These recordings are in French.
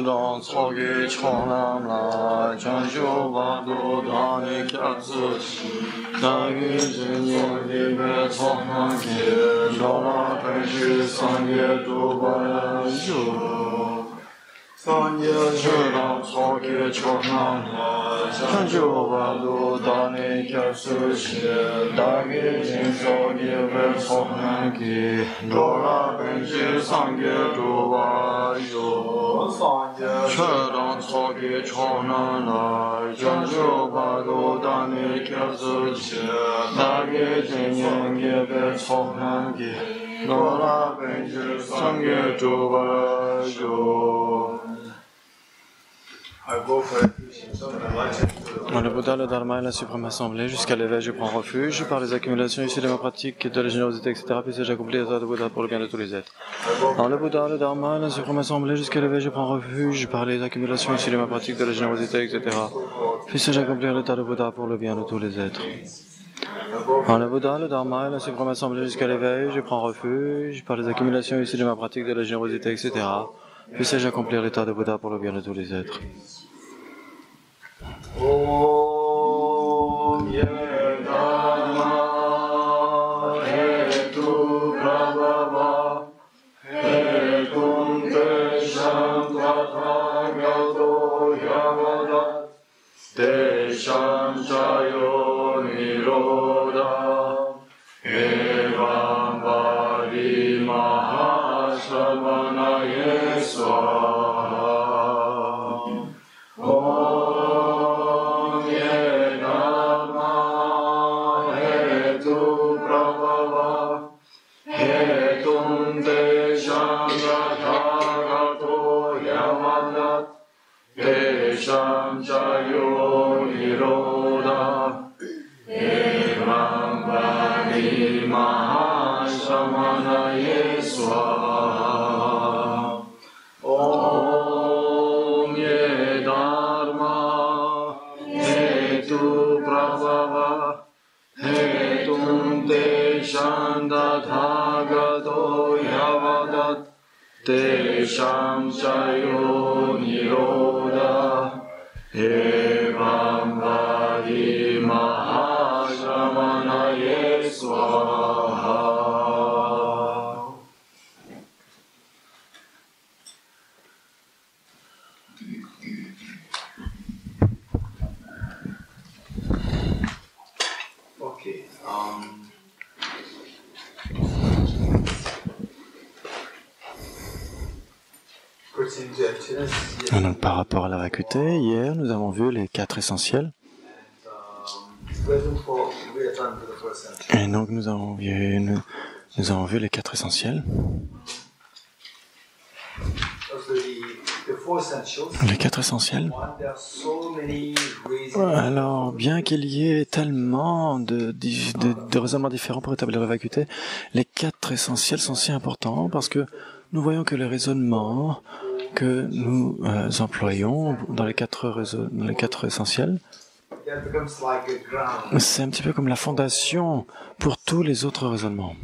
dans Sogi Chonam La Janjo Bado Dani Kyatsu Dagi Jinyin Libe Tsonangi Dora Penshi Sangye Dubaya Yu Sangye Chudam Sogi Chonam La Janjo Bado Dani Kyatsu Dagi Jinso Libe Tsonangi Dora Penshi Sangye Dubaya Yu Chödan Sogi Chonan La Janjo Bado Dani Kyatsu Dagi Jinyin Libe Tsonangi Dora Penshi Sangye Dubaya Yu. Dans le Bouddha, le Dharma et la Suprême Assemblée, jusqu'à l'éveil, je prends refuge par les accumulations issues de ma pratique, de la générosité, etc. Puis j'accomplis l'état de Bouddha pour le bien de tous les êtres. Dans le Bouddha, le Dharma et la Suprême Assemblée, jusqu'à l'éveil, je prends refuge par les accumulations issues de ma pratique, de la générosité, etc. Puis j'accomplir l'état de Bouddha pour le bien de tous les êtres. Dans le Bouddha, le Dharma et la Suprême Assemblée, jusqu'à l'éveil, je prends refuge par les accumulations issues de ma pratique, de la générosité, etc. Puis j'accomplir l'état de Bouddha pour le bien de tous les êtres. Om Ye Dharma Hetu Prabhava Hetum Tesham Tathagato Yavadat Tesham Chayo Nirodha Evam Vadi Mahasravanaye Swaha. Tesham Chayo Nirodha Evam Vadi Mahashamanaye Swaha. Om Ye Dharma Hetu Prabhava Hetum Tesham Tathagato Yavadat Tesham Chayo Nirodha Evam Vadi Mahashamanaye Swaha. Okay. Donc, par rapport à la vacuité, hier nous avons vu les 4 essentiels. Et donc nous avons vu les 4 essentiels. Les 4 essentiels. Alors, bien qu'il y ait tellement de raisonnements différents pour établir la vacuité, les 4 essentiels sont si importants parce que nous voyons que les raisonnements que nous employons dans les 4 essentiels, c'est un petit peu comme la fondation pour tous les autres raisonnements.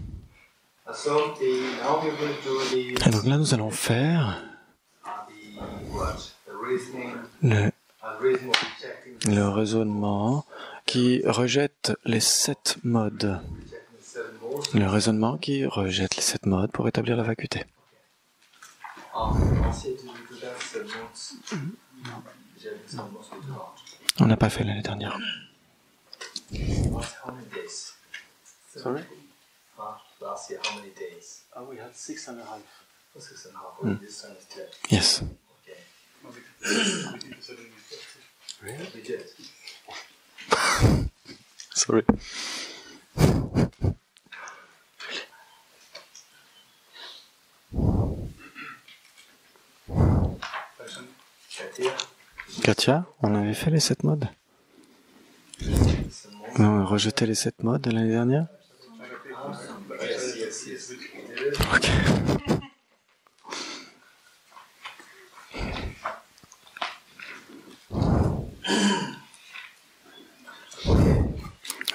Et donc là, nous allons faire le raisonnement qui rejette les 7 modes. Le raisonnement qui rejette les 7 modes pour établir la vacuité. On n'a pas fait l'année dernière. Sorry? Last year, how many days? We had 6.5. 6.5. This one is 10. Yes. Okay. Really? We did. Sorry. Katia, on avait fait les 7 modes. On a rejeté les 7 modes l'année dernière. Yes. Ok.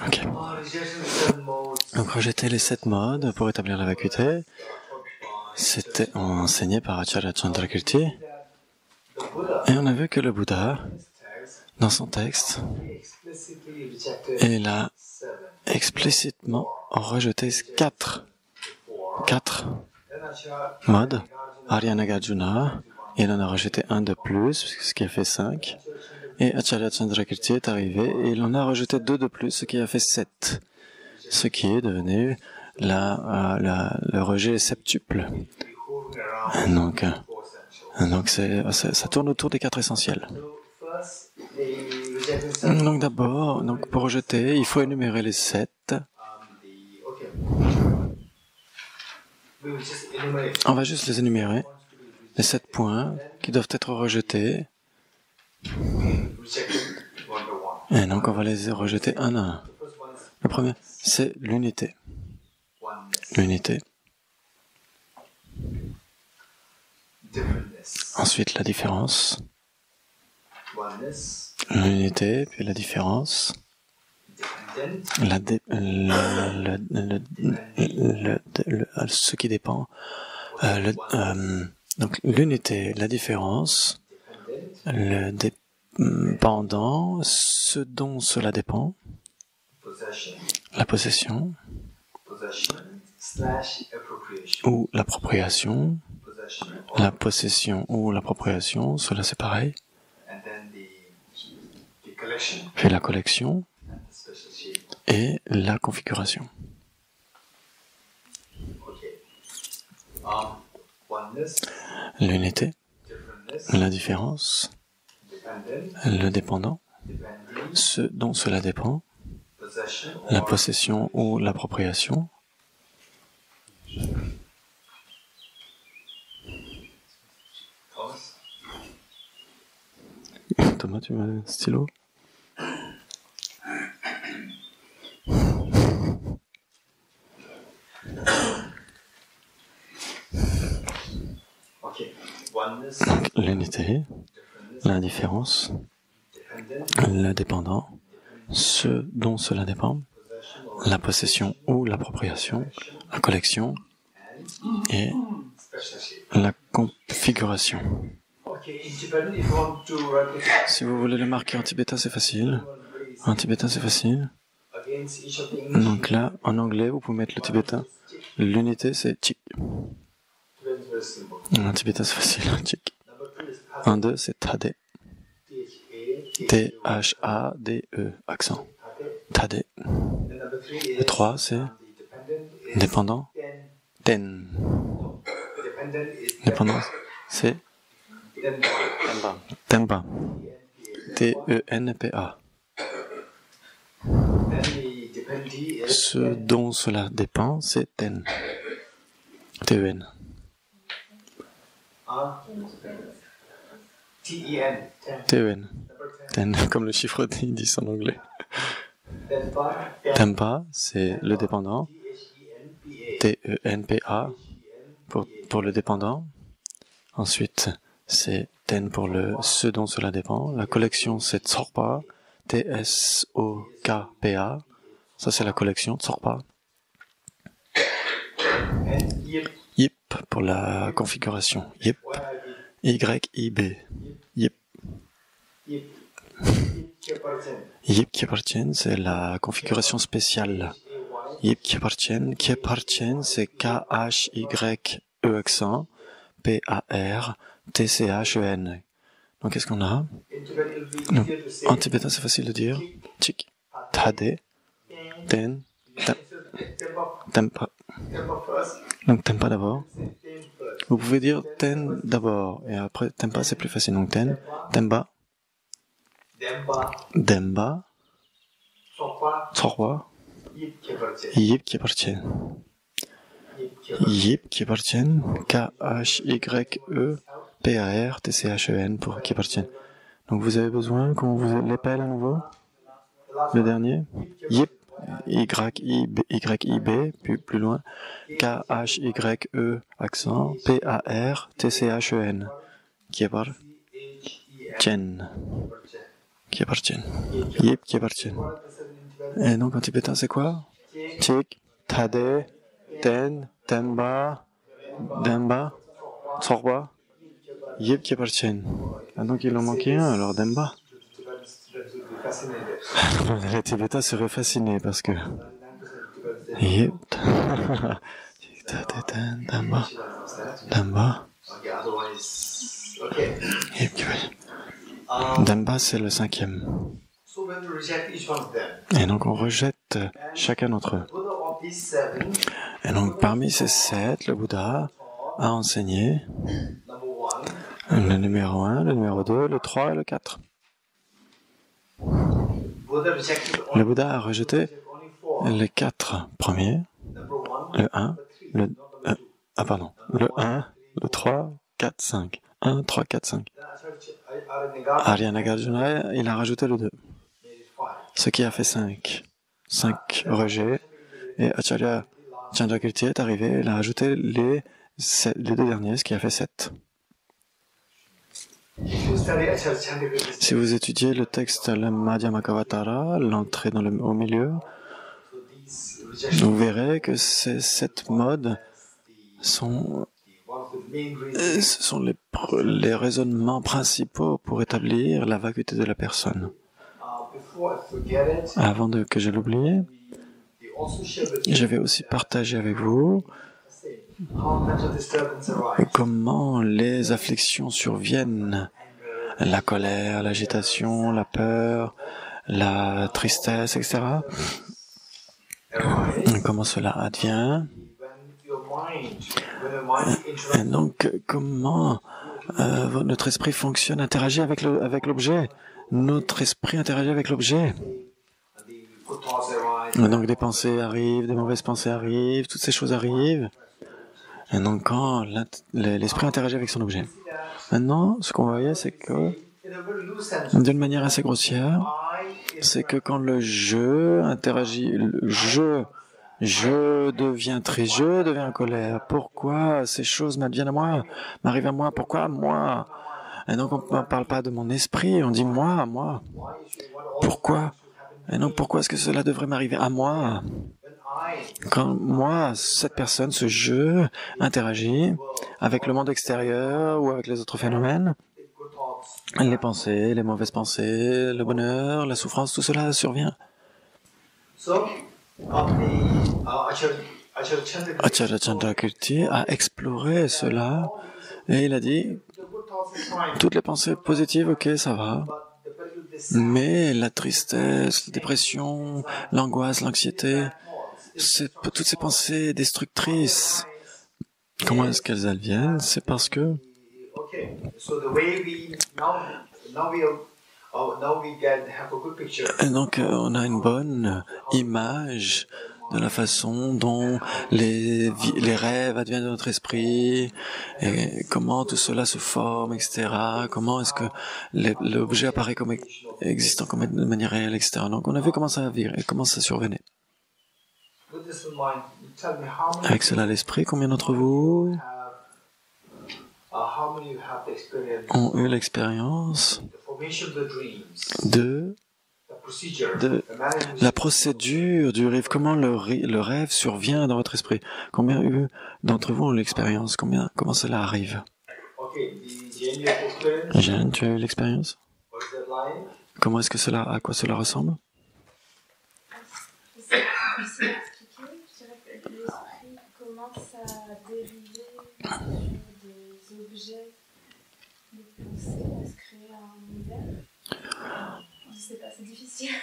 Ok. Donc rejeter les 7 modes pour établir la vacuité, c'était enseigné par Acharya Chandrakirti. The Buddha, Et on a vu que le Bouddha, in his text, dans son texte, he explicitly rejected il a 7 explicitement rejeté quatre Then modes. Arya Nagarjuna, il en a rejeté un de plus, ce qui a fait 5. Et Acharya Chandrakirti est arrivé et il en a rejeté 2 de plus, ce qui a fait 7. Ce qui est devenu le rejet septuple. Donc ça tourne autour des 4 essentiels. Donc d'abord, pour rejeter, il faut énumérer les 7. On va juste les énumérer, les 7 points qui doivent être rejetés. Et donc on va les rejeter un à un. Le premier, c'est l'unité. L'unité. Ensuite, la différence. L'unité, puis la différence. Ce qui dépend. Donc l'unité, la différence, le dépendant, ce dont cela dépend, la possession ou l'appropriation, la possession ou l'appropriation, cela c'est pareil, puis la collection et la configuration. L'unité, la différence, le dépendant, ce dont cela dépend, la possession ou l'appropriation, Thomas, tu veux un stylo? L'unité, la différence, le dépendant, ce dont cela dépend, la possession ou l'appropriation, la collection et la configuration. Si vous voulez le marquer en tibétain, c'est facile. En tibétain, c'est facile. Donc là, en anglais, vous pouvez mettre le tibétain. L'unité, c'est chik. En tibétain, c'est facile. Chik. En 2, c'est tade. T-H-A-D-E, accent. Tade. Le 3, c'est dépendant. Ten. Dépendance, c'est Tenpa. T-E-N-P-A. Ce dont cela dépend, c'est Ten. T-E-N. T-E-N. Ten, comme le chiffre 10 en anglais. Tenpa, c'est le dépendant. T-E-N-P-A pour le dépendant. Ensuite, c'est Ten pour ce dont cela dépend. La collection, c'est Tsorpa. T-S-O-K-P-A. Ça, c'est la collection, Tsorpa. Yip pour la configuration. Yip. Y-I-B. Yip. Yip qui appartiennent, c'est la configuration spéciale. Yip qui appartiennent, c'est K-H-Y-E accent, P-A-R-T-C-H-E-N. Donc, qu'est-ce qu'on a? Donc, en tibétain, c'est facile de dire. Chik, tade, ten, tempa. Donc, tempa d'abord. Vous pouvez dire ten d'abord, et après, tempa, c'est plus facile. Donc, ten, temba, demba, tsorwa, yip qui appartiennent. Yip qui appartiennent, K-H-Y-E-P-A-R-T-C-H-E-N pour qui appartiennent. Donc vous avez besoin qu'on vous l'appelle à nouveau? Le dernier? Yip, Y-I-B, puis plus loin, K-H-Y-E, accent, P-A-R-T-C-H-E-N, qui appartiennent. Qui appartiennent. Yip qui appartiennent. Et donc en tibétain c'est quoi? Chik, tade, ten, tenba, demba, tsorba, Yeb Keparchen. Ah, donc il en manquait un, alors Demba. Les Tibétains seraient fascinés parce que. Yeb. Demba. Demba. Yeb Keparchen. Demba, c'est le 5e. Et donc on rejette chacun d'entre eux. Et donc parmi ces 7, le Bouddha a enseigné le numéro 1, le numéro 2, le 3 et le 4. Le Bouddha a rejeté les 4 premiers, le 1, le 1, le 3, 4, 5. 1, 3, 4, 5. Arya Nagarjuna, il a rajouté le 2. Ce qui a fait 5. 5 rejets. Et Acharya Chandrakirti est arrivé, il a rajouté les 2 derniers, ce qui a fait 7. Si vous étudiez le texte, le Madhyamakavatara, l'entrée au milieu, vous verrez que ces 7 modes ce sont les raisonnements principaux pour établir la vacuité de la personne. Avant que je l'oublie, je vais aussi partager avec vous comment les afflictions surviennent, la colère, l'agitation, la peur, la tristesse, etc. Comment cela advient. Et donc, comment notre esprit fonctionne, interagit avec l'objet. Notre esprit interagit avec l'objet. Donc des pensées arrivent, des mauvaises pensées arrivent, toutes ces choses arrivent. Et donc quand l'esprit interagit avec son objet. Maintenant, ce qu'on voyait, c'est que, d'une manière assez grossière, c'est que quand le je interagit, je deviens triste, je deviens en colère. Pourquoi ces choses m'adviennent à moi, m'arrivent à moi? Pourquoi moi? Et donc on ne parle pas de mon esprit, on dit moi. Pourquoi? Et donc pourquoi est-ce que cela devrait m'arriver à moi? Quand moi, cette personne, ce je, interagit avec le monde extérieur ou avec les autres phénomènes, les pensées, les mauvaises pensées, le bonheur, la souffrance, tout cela survient. Acharya Chandrakirti a exploré cela et il a dit, toutes les pensées positives, ok, ça va, mais la tristesse, la dépression, l'angoisse, l'anxiété, toutes ces pensées destructrices, comment est-ce qu'elles adviennent? C'est parce que et donc on a une bonne image de la façon dont les rêves adviennent de notre esprit, et comment tout cela se forme, etc. Comment est-ce que l'objet apparaît comme existant de manière réelle, etc. Donc on a vu comment ça virait, comment ça survenait. Avec cela à l'esprit, combien d'entre vous ont eu l'expérience de la procédure du rêve, comment le rêve survient dans votre esprit? Combien d'entre vous ont l'expérience? Comment cela arrive? Jeanne, tu as eu l'expérience? Comment est-ce que à quoi cela ressemble? Je dirais que l'esprit commence à dériver sur des objets, des pensées, à se créer un univers. Je sais pas, c'est difficile.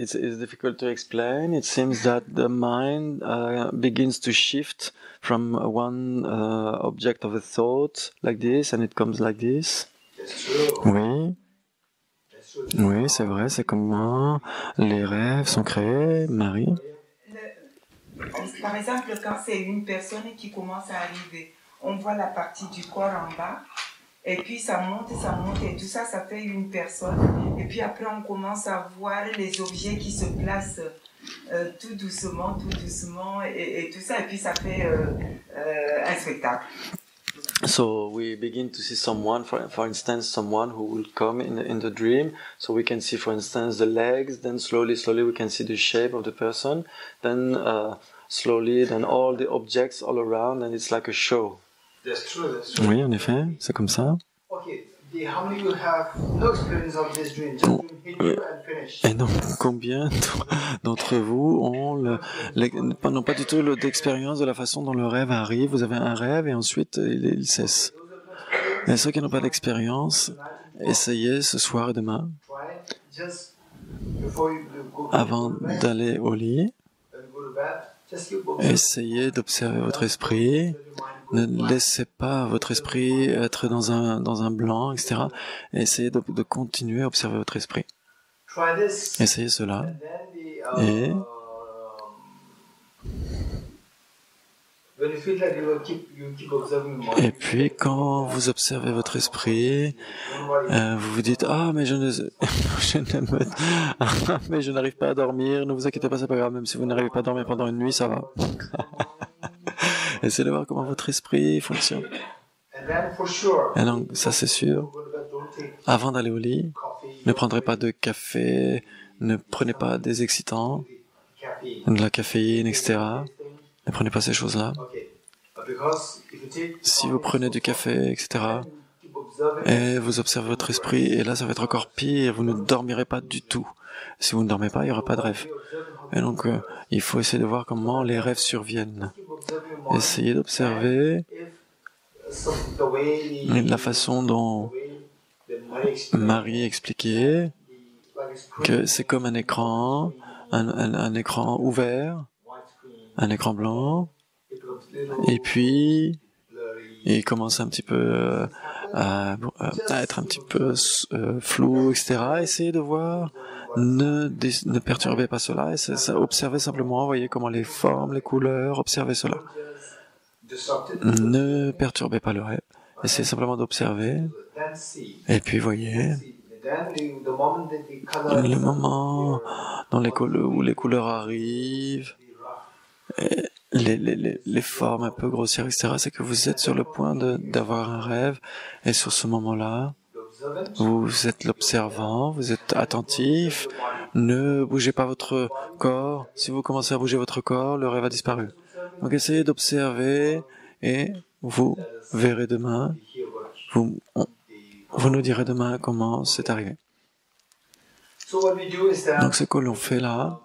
It's difficult to explain. It seems that the mind begins to shift from one object of a thought like this, and it comes like this. Oui. Oui, c'est vrai, c'est comment les rêves sont créés, Marie. Par exemple, quand c'est une personne qui commence à arriver, on voit la partie du corps en bas, et puis ça monte, et tout ça, ça fait une personne. Et puis après, on commence à voir les objets qui se placent tout doucement, et tout ça, et puis ça fait un spectacle. So we begin to see someone, for instance, someone who will come in the dream. So we can see, for instance, the legs. Then slowly we can see the shape of the person. Then slowly, then all the objects all around, and it's like a show. That's true, that's true. Oui, en effet, c'est comme ça. Okay, how many you have no experience of this dream? Just dream hit you and finish. Et donc, combien d'entre vous n'ont pas du tout d'expérience de la façon dont le rêve arrive? Vous avez un rêve et ensuite il cesse. Et ceux qui n'ont pas d'expérience, essayez ce soir et demain, Try just before you go avant to bed, d'aller au lit, when you go to bed, just keep observing. essayez d'observer votre esprit. Ne laissez pas votre esprit être dans un blanc, etc. Et essayez de continuer à observer votre esprit. Try this. Essayez cela. And then Et when you feel like you keep observing your mind, Et puis, quand vous observez votre esprit, don't worry. vous vous dites, ah, mais mais je n'arrive pas à dormir. Ne vous inquiétez pas, c'est pas grave. Même si vous n'arrivez pas à dormir pendant une nuit, ça va. Essayez de voir comment votre esprit fonctionne. And then for sure, Et donc, ça c'est sûr. go to bed, don't take Avant d'aller au lit, coffee, ne prendrez pas de café, ne prenez pas des excitants, caffeine. de la caféine, etc. Ne prenez pas ces choses-là. Okay. Because if you take Si vous prenez du café, etc., keep observing, et vous observez votre esprit, et là ça va être encore pire, vous ne dormirez pas du tout. Si vous ne dormez pas, il n'y aura pas de rêve. Et donc, il faut essayer de voir comment les rêves surviennent. keep observing your mind. Essayez d'observer If the way la façon dont Marie expliquait que c'est comme un écran, un écran ouvert, un écran blanc, et puis il commence un petit peu à être un petit peu flou, etc. Essayez de voir, ne perturbez pas cela, observez simplement, voyez comment les formes, les couleurs, observez cela. Ne perturbez pas le rêve, essayez simplement d'observer, et puis voyez le moment dans où les couleurs arrivent, et les formes un peu grossières, etc., c'est que vous êtes sur le point d'avoir un rêve, et sur ce moment-là, vous êtes l'observant, vous êtes attentif, ne bougez pas votre corps. Si vous commencez à bouger votre corps, le rêve a disparu. Donc essayez d'observer, et vous verrez demain, vous nous direz demain comment c'est arrivé. Donc ce que l'on fait là,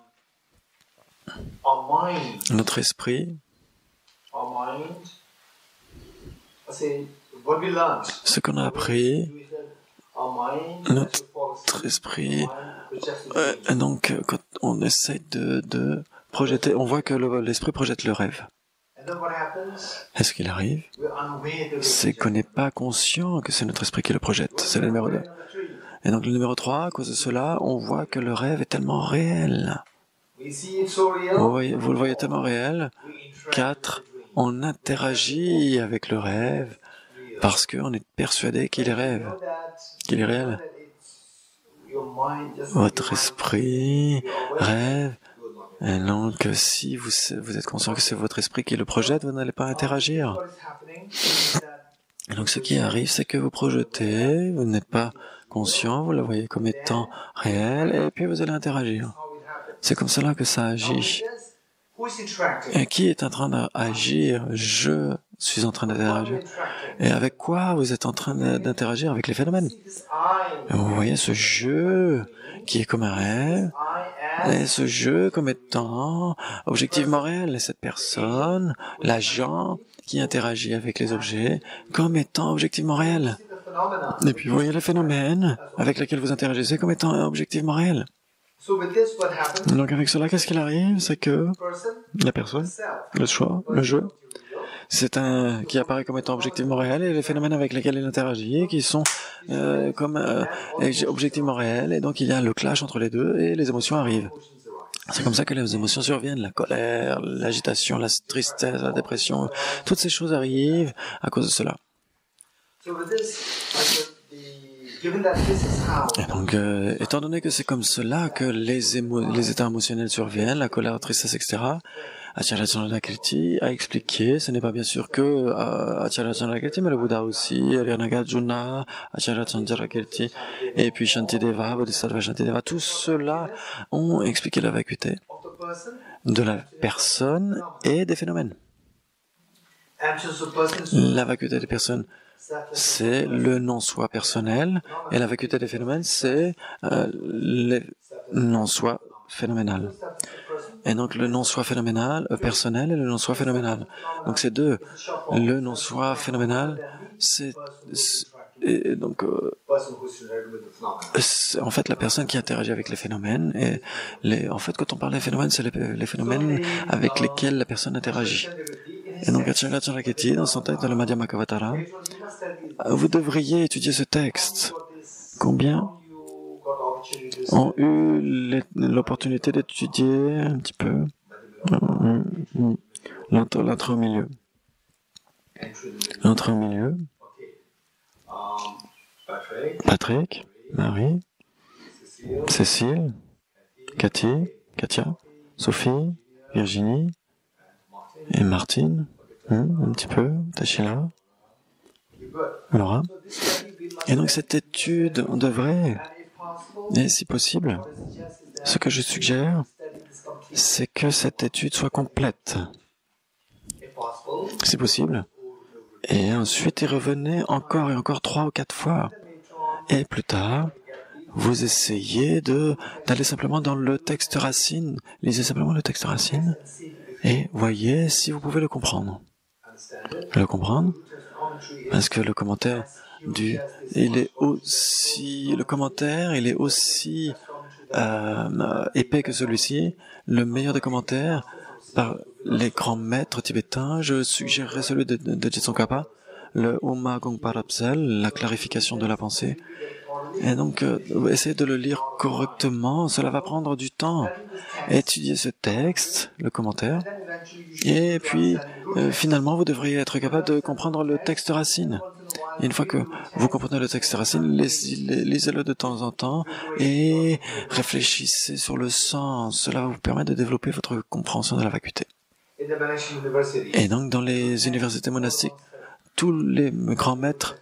notre esprit, ce qu'on a appris, notre esprit, donc quand on essaie de projeter, on voit que l'esprit projette le rêve. Et ce qu'il arrive, c'est qu'on n'est pas conscient que c'est notre esprit qui le projette. C'est le numéro 2. Et donc le numéro 3, à cause de cela, on voit que le rêve est tellement réel. Vous le voyez tellement réel. 4, on interagit avec le rêve parce qu'on est persuadé qu'il est rêve, qu'il est réel. Votre esprit rêve. Et donc, si vous êtes conscient que c'est votre esprit qui le projette, vous n'allez pas interagir. Et donc, ce qui arrive, c'est que vous projetez, vous n'êtes pas conscient, vous le voyez comme étant réel, et puis vous allez interagir. C'est comme cela que ça agit. Et qui est en train d'agir? Je suis en train d'interagir. Et avec quoi vous êtes en train d'interagir? Avec les phénomènes. Et vous voyez ce jeu qui est comme un rêve, et ce jeu comme étant objectivement réel. Et cette personne, l'agent qui interagit avec les objets, comme étant objectivement réel. Et puis vous voyez les phénomènes avec lesquels vous interagissez comme étant objectivement réels. Donc avec cela, qu'est-ce qu'il arrive? C'est que la personne, le choix, le jeu, c'est qui apparaît comme étant objectivement réel, et les phénomènes avec lesquels il interagit qui sont comme objectivement réels, et donc il y a le clash entre les deux et les émotions arrivent. C'est comme ça que les émotions surviennent, la colère, l'agitation, la tristesse, la dépression, toutes ces choses arrivent à cause de cela. Et donc, étant donné que c'est comme cela que les états émotionnels surviennent, la colère, la tristesse, etc., Acharya Chandrakirti a expliqué, ce n'est pas bien sûr que Acharya Chandrakirti, mais le Bouddha aussi, Nagarjuna, Acharya Chandrakirti, et puis Shantideva, Bodhisattva Shantideva, tous ceux-là ont expliqué la vacuité de la personne et des phénomènes. La vacuité des personnes, c'est le non-soi personnel, et la vacuité des phénomènes, c'est le non-soi phénoménal. Et donc le non-soi phénoménal, personnel et le non-soi phénoménal. Donc c'est deux. Le non-soi phénoménal, c'est donc c'est en fait la personne qui interagit avec les phénomènes. Et en fait, quand on parle des phénomènes, c'est les phénomènes avec lesquels la personne interagit. Et donc Acharya Chandrakirti, dans son texte de la Madhyamakavatara, vous devriez étudier ce texte. Combien ont eu l'opportunité d'étudier un petit peu l'entrée au milieu. L'entrée au milieu. Patrick, Marie, Cécile, Cathy, Katia, Sophie, Virginie et Martine. Un petit peu, Tachila, Laura. Et donc cette étude, on devrait, et si possible, ce que je suggère, c'est que cette étude soit complète, si possible. Et ensuite, y revenez encore et encore 3 ou 4 fois. Et plus tard, vous essayez d'aller simplement dans le texte racine. Lisez simplement le texte racine et voyez si vous pouvez le comprendre. Le comprendre, parce que le commentaire il est aussi épais que celui-ci. Le meilleur des commentaires par les grands maîtres tibétains, je suggérerais celui de Jitsongkhapa, le Uma Gongparapsel, la clarification de la pensée. Et donc, essayez de le lire correctement, cela va prendre du temps. Étudiez ce texte, le commentaire, et puis, finalement, vous devriez être capable de comprendre le texte racine. Et une fois que vous comprenez le texte racine, lisez-le de temps en temps et réfléchissez sur le sens. Cela va vous permettre de développer votre compréhension de la vacuité. Et donc, dans les universités monastiques, tous les grands maîtres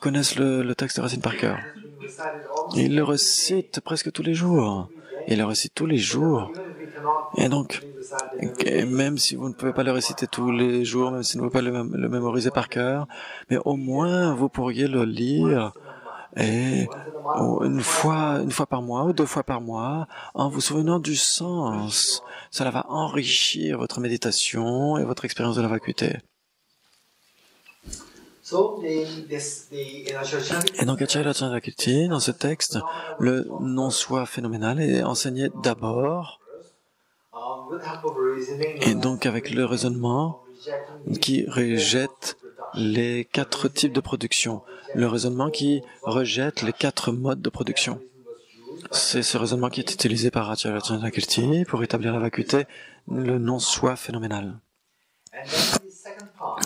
connaissent le texte racine par cœur. Ils le récitent presque tous les jours. Ils le récitent tous les jours. Et donc, même si vous ne pouvez pas le réciter tous les jours, même si vous ne pouvez pas le mémoriser par cœur, mais au moins vous pourriez le lire et une fois par mois ou 2 fois par mois, en vous souvenant du sens. Cela va enrichir votre méditation et votre expérience de la vacuité. Et donc, Acharya Chandrakirti, dans ce texte, le non-soi phénoménal est enseigné d'abord, et donc avec le raisonnement qui rejette les 4 types de production, le raisonnement qui rejette les 4 modes de production. C'est ce raisonnement qui est utilisé par Acharya Chandrakirti pour établir la vacuité, le non-soi phénoménal.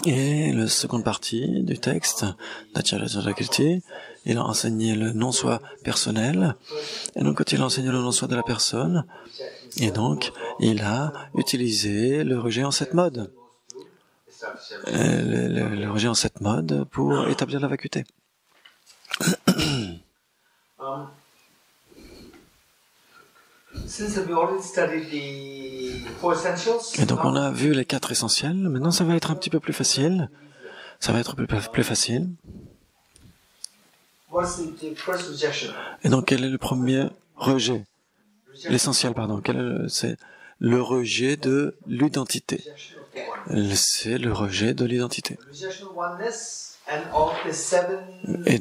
Et la seconde partie du texte d'Acharya Chandrakirti, il a enseigné le non-soi personnel, et donc quand il a enseigné le non-soi de la personne, et donc il a utilisé le rejet en 7 modes. Le rejet en 7 modes pour établir la vacuité. Et donc on a vu les 4 essentiels, maintenant ça va être un petit peu plus facile. Ça va être plus facile. Et donc quel est le premier rejet? L'essentiel, pardon. C'est le rejet de l'identité. C'est le rejet de l'identité. Et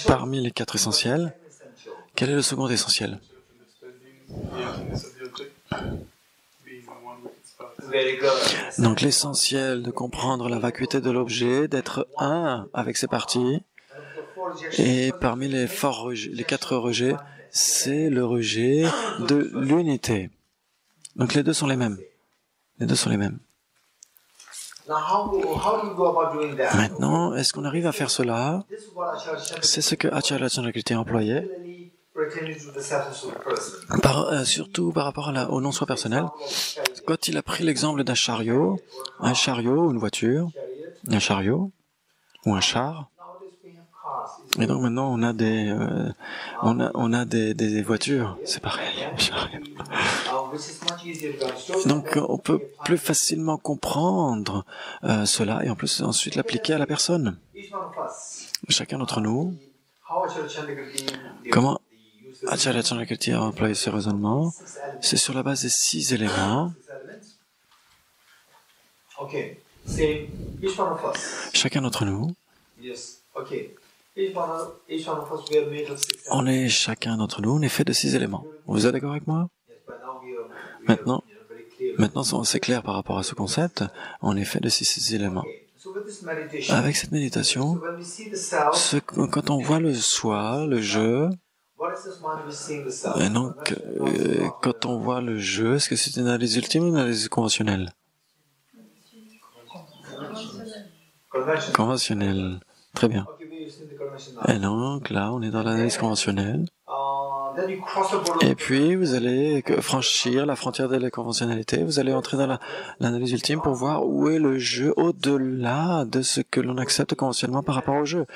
parmi les 4 essentiels, quel est le second essentiel? Donc l'essentiel de comprendre la vacuité de l'objet, d'être un avec ses parties, et parmi les 4 rejets, c'est le rejet de l'unité. Donc les deux sont les mêmes. Les deux sont les mêmes. Maintenant, est-ce qu'on arrive à faire cela? C'est ce que Acharya Chandrakirti a employé, surtout par rapport au non-soi personnel. Quand il a pris l'exemple d'un chariot ou une voiture, un chariot ou un char, Et donc maintenant on a des voitures, c'est pareil. Donc on peut plus facilement comprendre cela et en plus ensuite l'appliquer à la personne. Chacun d'entre nous, comment Acharya Chandrakirti a employé ce raisonnement, c'est sur la base des 6 éléments. Chacun d'entre nous, on est fait de 6 éléments. Vous êtes d'accord avec moi? Maintenant c'est clair par rapport à ce concept, on est fait de 6 éléments. Avec cette méditation, quand on voit le soi, le je, et donc quand on voit le je, est-ce que c'est une analyse ultime ou une analyse conventionnelle? Conventionnelle. Très bien. Et donc là, on est dans l'analyse conventionnelle. Et puis, vous allez franchir la frontière de la conventionnalité. Vous allez entrer dans l'analyse ultime pour voir où est le jeu au-delà de ce que l'on accepte conventionnellement par rapport au jeu.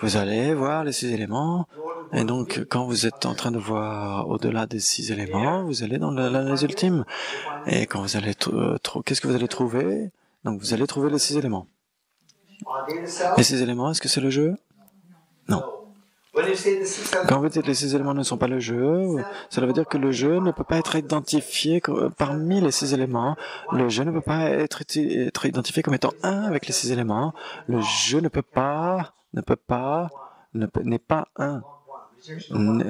Vous allez voir les 6 éléments. Et donc, quand vous êtes en train de voir au-delà des 6 éléments, vous allez dans l'analyse ultime. Et quand vous allez qu'est-ce que vous allez trouver? Donc, vous allez trouver les 6 éléments. Les 6 éléments, est-ce que c'est le jeu? Non. Quand vous dites que les 6 éléments ne sont pas le jeu, cela veut dire que le jeu ne peut pas être identifié parmi les 6 éléments. Le jeu ne peut pas être identifié comme étant un avec les 6 éléments. Le jeu n'est pas un.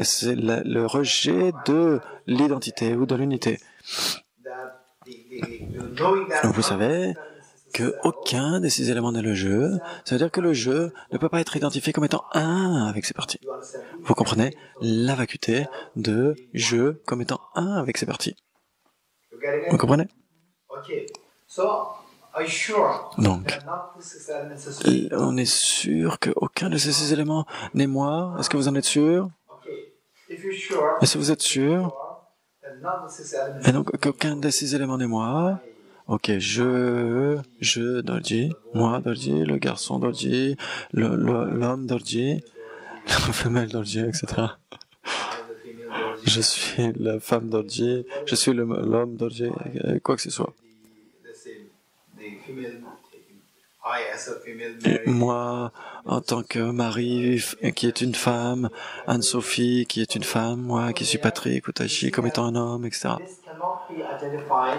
C'est le rejet de l'identité ou de l'unité. Vous savez que aucun des 6 éléments n'est le jeu, ça veut dire que le jeu ne peut pas être identifié comme étant un avec ses parties. Vous comprenez la vacuité de jeu comme étant un avec ses parties. Vous comprenez? Donc, on est sûr qu'aucun de ces 6 éléments n'est moi. Est-ce que vous en êtes sûr? Et si vous êtes sûr, et donc qu'aucun des 6 éléments n'est moi, ok, je, Dolji, moi, Dolji, le garçon, Dolji, l'homme, Dolji, la femelle, Dolji, etc. Je suis la femme, Dolji, je suis l'homme, Dolji, quoi que ce soit. Et moi, en tant que Marie, qui est une femme, Anne-Sophie, qui est une femme, moi, qui suis Patrick ou Tachi, comme étant un homme, etc.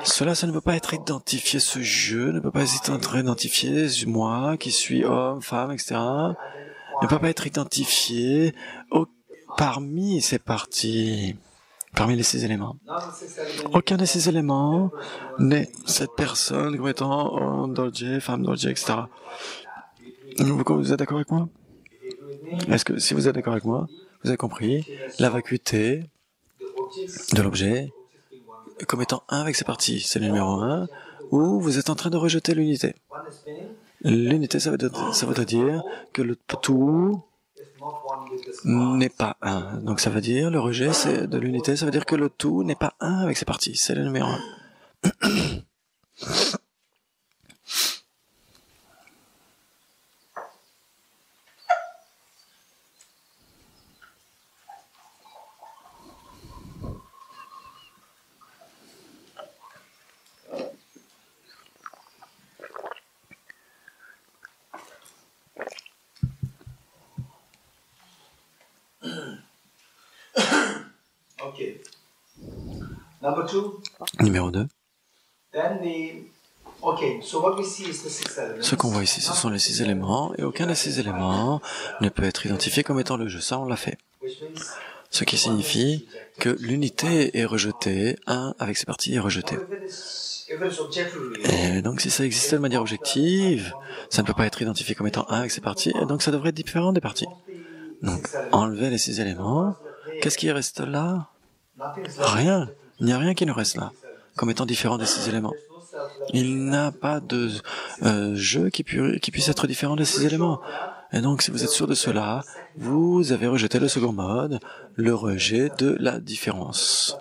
Cela, ça ne peut pas être identifié, ce jeu ne peut pas être identifié, moi, qui suis homme, femme, etc. Ne peut pas être identifié parmi ces parties, parmi les 6 éléments. Aucun de ces éléments n'est cette personne comme étant homme, Dolji, femme, Dolji, etc. Vous êtes d'accord avec moi? Est-ce que, si vous êtes d'accord avec moi, vous avez compris la vacuité de l'objet comme étant un avec ses parties, c'est le numéro 1, où vous êtes en train de rejeter l'unité. L'unité, ça veut dire que le tout n'est pas un. Donc ça veut dire, le rejet de l'unité, ça veut dire que le tout n'est pas un avec ses parties, c'est le numéro 1. Numéro 2. Ce qu'on voit ici, ce sont les 6 éléments, et aucun de ces éléments ne peut être identifié comme étant le jeu. Ça, on l'a fait. Ce qui signifie que l'unité est rejetée, un avec ses parties est rejeté. Et donc, si ça existait de manière objective, ça ne peut pas être identifié comme étant un avec ses parties, et donc ça devrait être différent des parties. Donc, enlever les 6 éléments, qu'est-ce qui reste là? Rien. Il n'y a rien qui nous reste là, comme étant différent des 6 éléments. Il n'a pas de jeu qui puisse être différent des 6 éléments. Et donc, si vous êtes sûr de cela, vous avez rejeté le second mode, le rejet de la différence.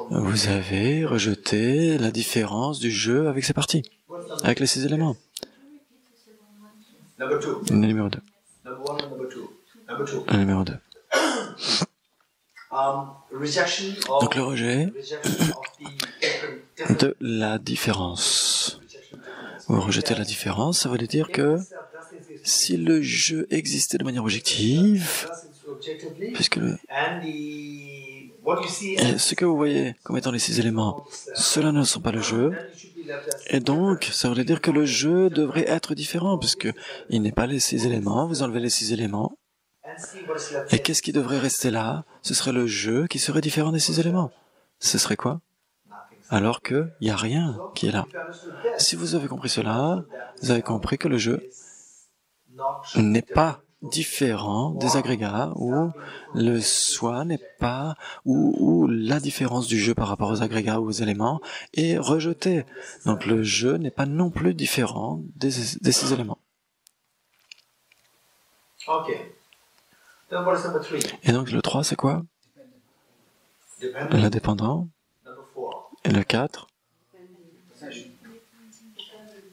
Vous avez rejeté la différence du jeu avec ses parties, avec les 6 éléments. Numéro 2. Number 2. Le numéro 2. Rejection Donc le rejet of the different de la différence. Vous rejetez la différence, ça veut dire que si le jeu existait de manière objective, puisque et ce que vous voyez comme étant les 6 éléments, cela ne sont pas le jeu, et donc ça veut dire que le jeu devrait être différent, puisqu'il n'est pas les 6 éléments, vous enlevez les 6 éléments, et qu'est-ce qui devrait rester là? Ce serait le jeu qui serait différent des 6 éléments. Ce serait quoi? Alors qu'il n'y a rien qui est là. Si vous avez compris cela, vous avez compris que le jeu n'est pas différent des agrégats, ou le soi n'est pas, ou la différence du jeu par rapport aux agrégats ou aux éléments est rejetée. Donc le jeu n'est pas non plus différent des 6 éléments. Okay. Then what is number 3? Et donc le 3 c'est quoi? Dependent. Le dépendant. Number 4. Et le 4?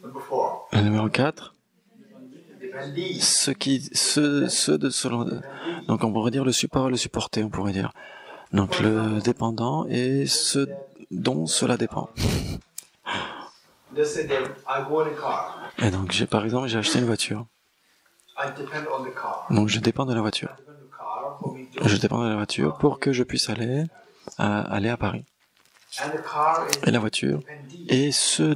Number 4. Le numéro 4? Dependee. Donc on pourrait dire le support et le supporté, on pourrait dire. Donc le dépendant et ce dont cela dépend. Let's say that I go in a car. Et donc par exemple j'ai acheté une voiture. I depend on the car. Donc je dépends de la voiture. I depend on the car for me to. Je dépends de la voiture pour que je puisse aller à Paris. And the car is Et la voiture dependee. est c'est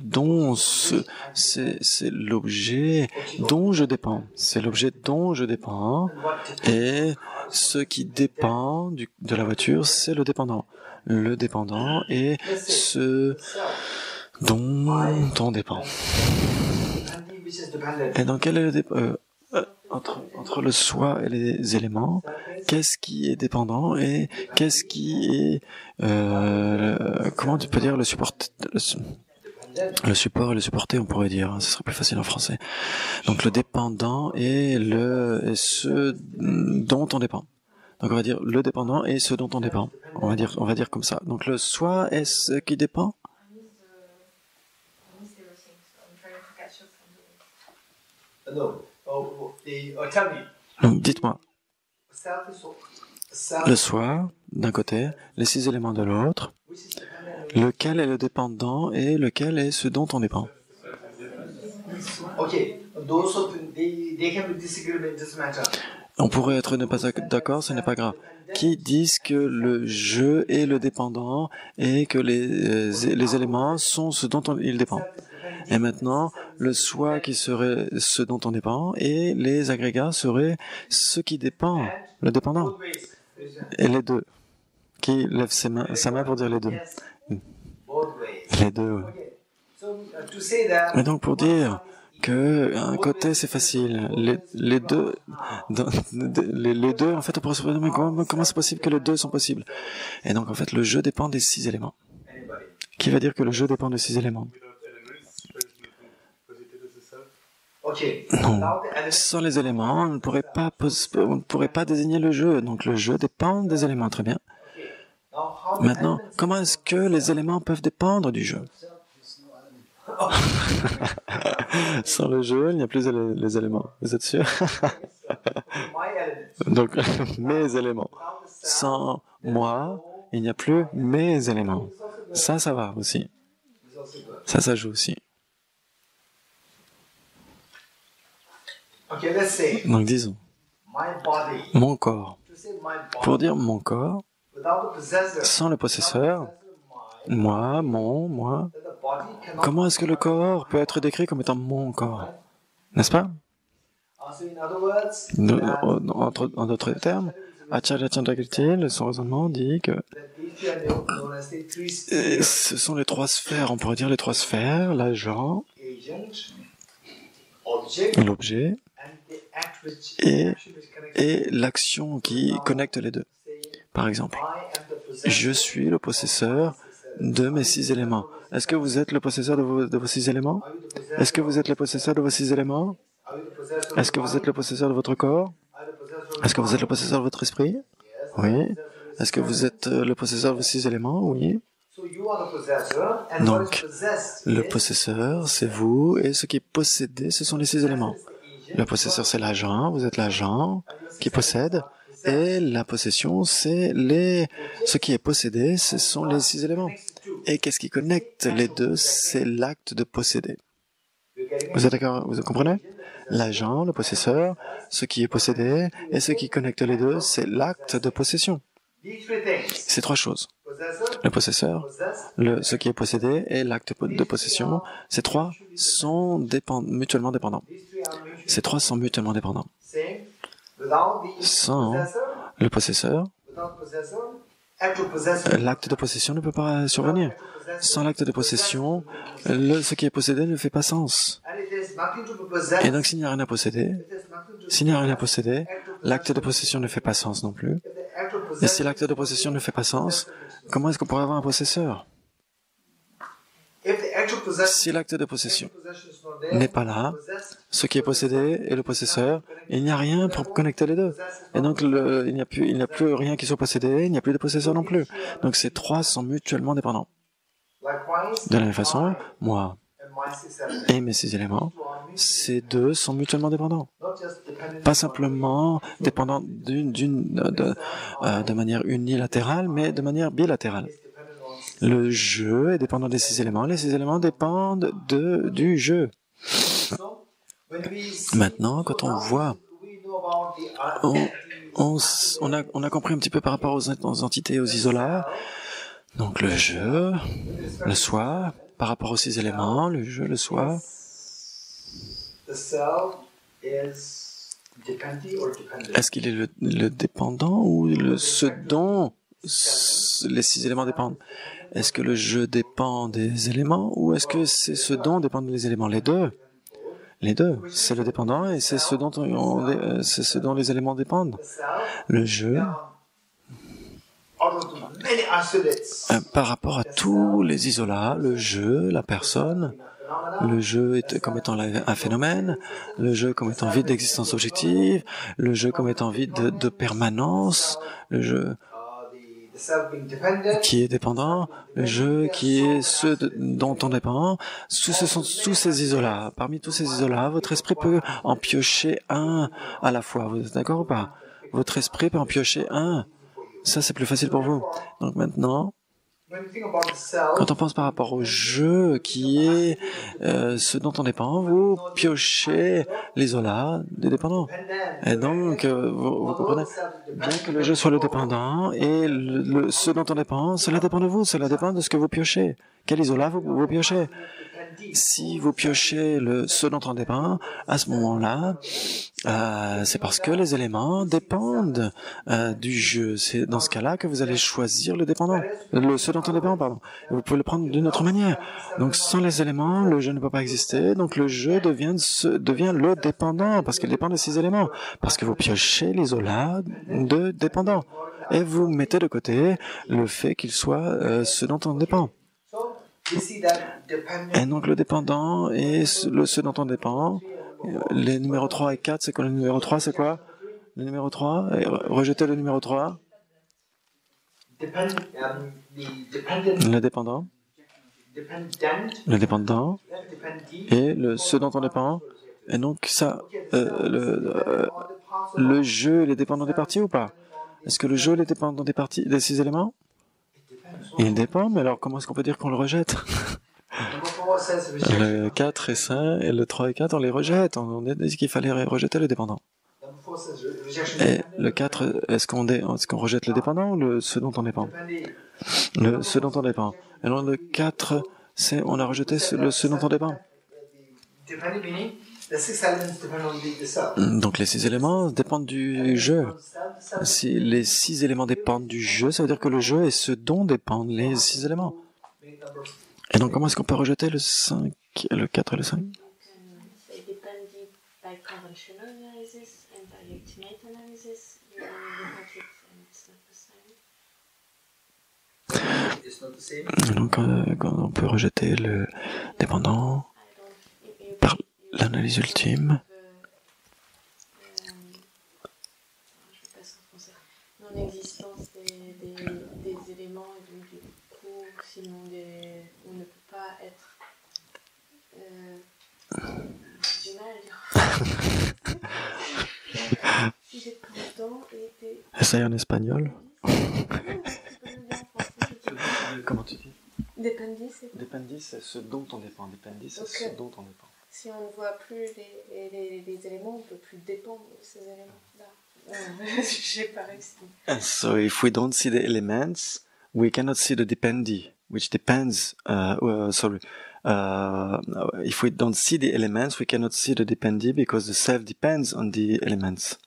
l'objet dont je dépends. C'est l'objet dont je dépends. And what depends? Et ce qui dépend de la voiture, c'est le dépendant. Le dépendant est ce dont on dépend. Dependee which is dependent. Et donc, quel est le entre le soi et les éléments, qu'est-ce qui est dépendant et qu'est-ce qui est, comment tu peux dire le support, le support et le supporté, on pourrait dire, ce serait plus facile en français. Donc le dépendant et ce dont on dépend. Donc on va dire le dépendant et ce dont on dépend. On va dire comme ça. Donc le soi est ce qui dépend. No. Tell me. Donc dites-moi, Self is self. le soi d'un côté, les 6 éléments de l'autre, Which is dependent. lequel est le dépendant et lequel est ce dont on dépend. Okay. Those of they can be disagreement in this matter. On pourrait être ne pas d'accord, ce n'est pas grave. Qui disent que le jeu est le dépendant et que les éléments sont ce dont il dépend. Et maintenant, le soi qui serait ce dont on dépend et les agrégats seraient ce qui dépend, le dépendant. Both ways. Et les deux. Qui lève sa main pour dire les deux. Yes. Both ways. Les deux, oui. Okay. So to say that. Et donc pour dire que un côté c'est facile, les deux, les deux en fait on pourrait se demander comment c'est possible que les deux sont possibles. Et donc en fait le jeu dépend des 6 éléments. Anybody. Qui va dire que le jeu dépend des 6 éléments? Okay. Non. Now the element. Sans les éléments, on ne pourrait pas désigner le jeu. Donc le jeu dépend des éléments, très bien. Now how the Maintenant, elements- comment est-ce que les éléments peuvent dépendre du jeu? Sans le jeu, il n'y a plus les éléments. Vous êtes sûr? My elements. Donc mes éléments. Now the self Sans moi, il n'y a plus mes éléments. Ça va aussi. is also good. Ça joue aussi. Okay, let's say Donc disons, my body. mon corps. To say my body. Pour dire mon corps, Without the possessor. sans le possesseur, moi, Then the body cannot. comment est-ce que le corps peut être décrit comme étant mon corps? N'est-ce pas? So in other words, En d'autres termes, Acharya Chandrakirti, son raisonnement dit que that these two are known as the three spheres: ce sont les 3 sphères, on pourrait dire les 3 sphères, l'agent, agent, object, l'objet and the act which Et- action which connects. et l'action qui connecte les deux. Saying, Par exemple, I am the possessor. je suis le possesseur de mes 6 éléments. Est-ce que vous êtes le possesseur de vos 6 éléments? Are you the possessor? Est-ce que vous êtes le possesseur de vos 6 éléments? Are you the possessor? Est-ce que vous êtes le possesseur de votre corps? Are you the possessor? Est-ce que vous êtes le possesseur de votre esprit? Yes. Oui. Est-ce que vous êtes le possesseur de vos 6 éléments? Oui. So you are the possessor, and what Donc, is possessed le is- possesseur, c'est vous, et ce qui est possédé, ce sont les 6 éléments. is the Le possesseur, c'est l'agent, vous êtes l'agent qui possède, et la possession, c'est ce qui est possédé, ce sont les 6 éléments. Et qu'est-ce qui connecte les deux? C'est l'acte de posséder. Vous êtes d'accord? Vous comprenez? L'agent, le possesseur, ce qui est possédé, et ce qui connecte les deux, c'est l'acte de possession. C'est 3 choses. Le possesseur, ce qui est possédé et l'acte de possession, ces 3 sont mutuellement dépendants. Ces 3 sont mutuellement dépendants. Sans le possesseur, l'acte de possession ne peut pas survenir. Sans l'acte de possession, ce qui est possédé ne fait pas sens. Et donc, s'il n'y a rien à posséder, l'acte de possession ne fait pas sens non plus. Et si l'acte de possession ne fait pas sens, comment est-ce qu'on pourrait avoir un possesseur? Si l'acte de possession n'est pas là, ce qui est possédé et le possesseur, il n'y a rien pour connecter les deux. Et donc, il n'y a plus rien qui soit possédé, il n'y a plus de possesseur non plus. Donc, ces 3 sont mutuellement dépendants. De la même façon, moi et mes 6 éléments, ces 2 sont mutuellement dépendants. Pas simplement dépendants de manière unilatérale, mais de manière bilatérale. Le jeu est dépendant des 6 éléments, les 6 éléments dépendent du jeu. Maintenant, quand on voit, on a compris un petit peu par rapport aux entités, aux isolats, donc le jeu, le soi, par rapport aux 6 éléments, le jeu, le soi. Est-ce qu'il est le dépendant ou ce dont les 6 éléments dépendent? Est-ce que le jeu dépend des éléments ou est-ce que c'est ce dont dépendent les éléments? Les deux. Les deux. C'est le dépendant et c'est ce dont les éléments dépendent. Le jeu, par rapport à tous les isolats, le jeu, la personne, le jeu est comme étant un phénomène, le jeu comme étant vide d'existence objective, le jeu comme étant vide de permanence, le jeu qui est dépendant, le jeu qui est ce dont on dépend. Ce sont tous ces isolats. Parmi tous ces isolats, votre esprit peut en piocher un à la fois. Vous êtes d'accord ou pas? Votre esprit peut en piocher un. Ça, c'est plus facile pour vous. Donc maintenant, quand on pense par rapport au jeu qui est ce dont on dépend, vous piochez l'isolat des dépendants. Et donc, vous comprenez, bien que le jeu soit le dépendant et ce dont on dépend, cela dépend de vous, cela dépend de ce que vous piochez. Quel isolat vous piochez? Si vous piochez ce dont on dépend, à ce moment-là, c'est parce que les éléments dépendent du jeu. C'est dans ce cas-là que vous allez choisir le dépendant, ce dont on dépend, pardon. Et vous pouvez le prendre d'une autre manière. Donc, sans les éléments, le jeu ne peut pas exister. Donc, le jeu devient le dépendant parce qu'il dépend de 6 éléments. Parce que vous piochez l'isolat de dépendant et vous mettez de côté le fait qu'il soit ce dont on dépend. Et donc le dépendant et ce dont on dépend, les numéros 3 et 4, c'est quoi le numéro 3, c'est quoi? Le numéro 3, rejeter le numéro 3. Le dépendant et ce dont on dépend. Et donc ça, le jeu, il est dépendant des parties ou pas? Est-ce que le jeu est dépendant des 6 éléments? Il dépend, mais alors comment est-ce qu'on peut dire qu'on le rejette? Le 4 et 5 et le 3 et 4, on les rejette. On a dit qu'il fallait rejeter le dépendant. Et le 4, est-ce qu'on rejette le dépendant ou ce dont on dépend? Ce dont on dépend. Et alors le 4, on a rejeté ce dont on dépend. Donc les 6 éléments dépendent du jeu. Si les 6 éléments dépendent du jeu, ça veut dire que le jeu est ce dont dépendent les 6 éléments. Et donc comment est-ce qu'on peut rejeter le 5, le 4 et le 5? Donc quand on peut rejeter le dépendant par l'analyse ultime. Non-existence des éléments et donc du coup, sinon on ne peut pas être du mal. des pendants et des... Essaye en espagnol. Non, tu peux le dire en français, je sais. Comment tu dis? Dependis, c'est quoi? Dependis, c'est ce dont on dépend. Dependis, c'est Ok. ce dont on dépend. Si on ne voit plus les éléments, on ne peut plus dépendre de ces éléments. Là. J'ai pas réussi. And so if we don't see the elements, we cannot see the dependee, which depends, if we don't see the elements, we cannot see the dependee because the self depends on the elements.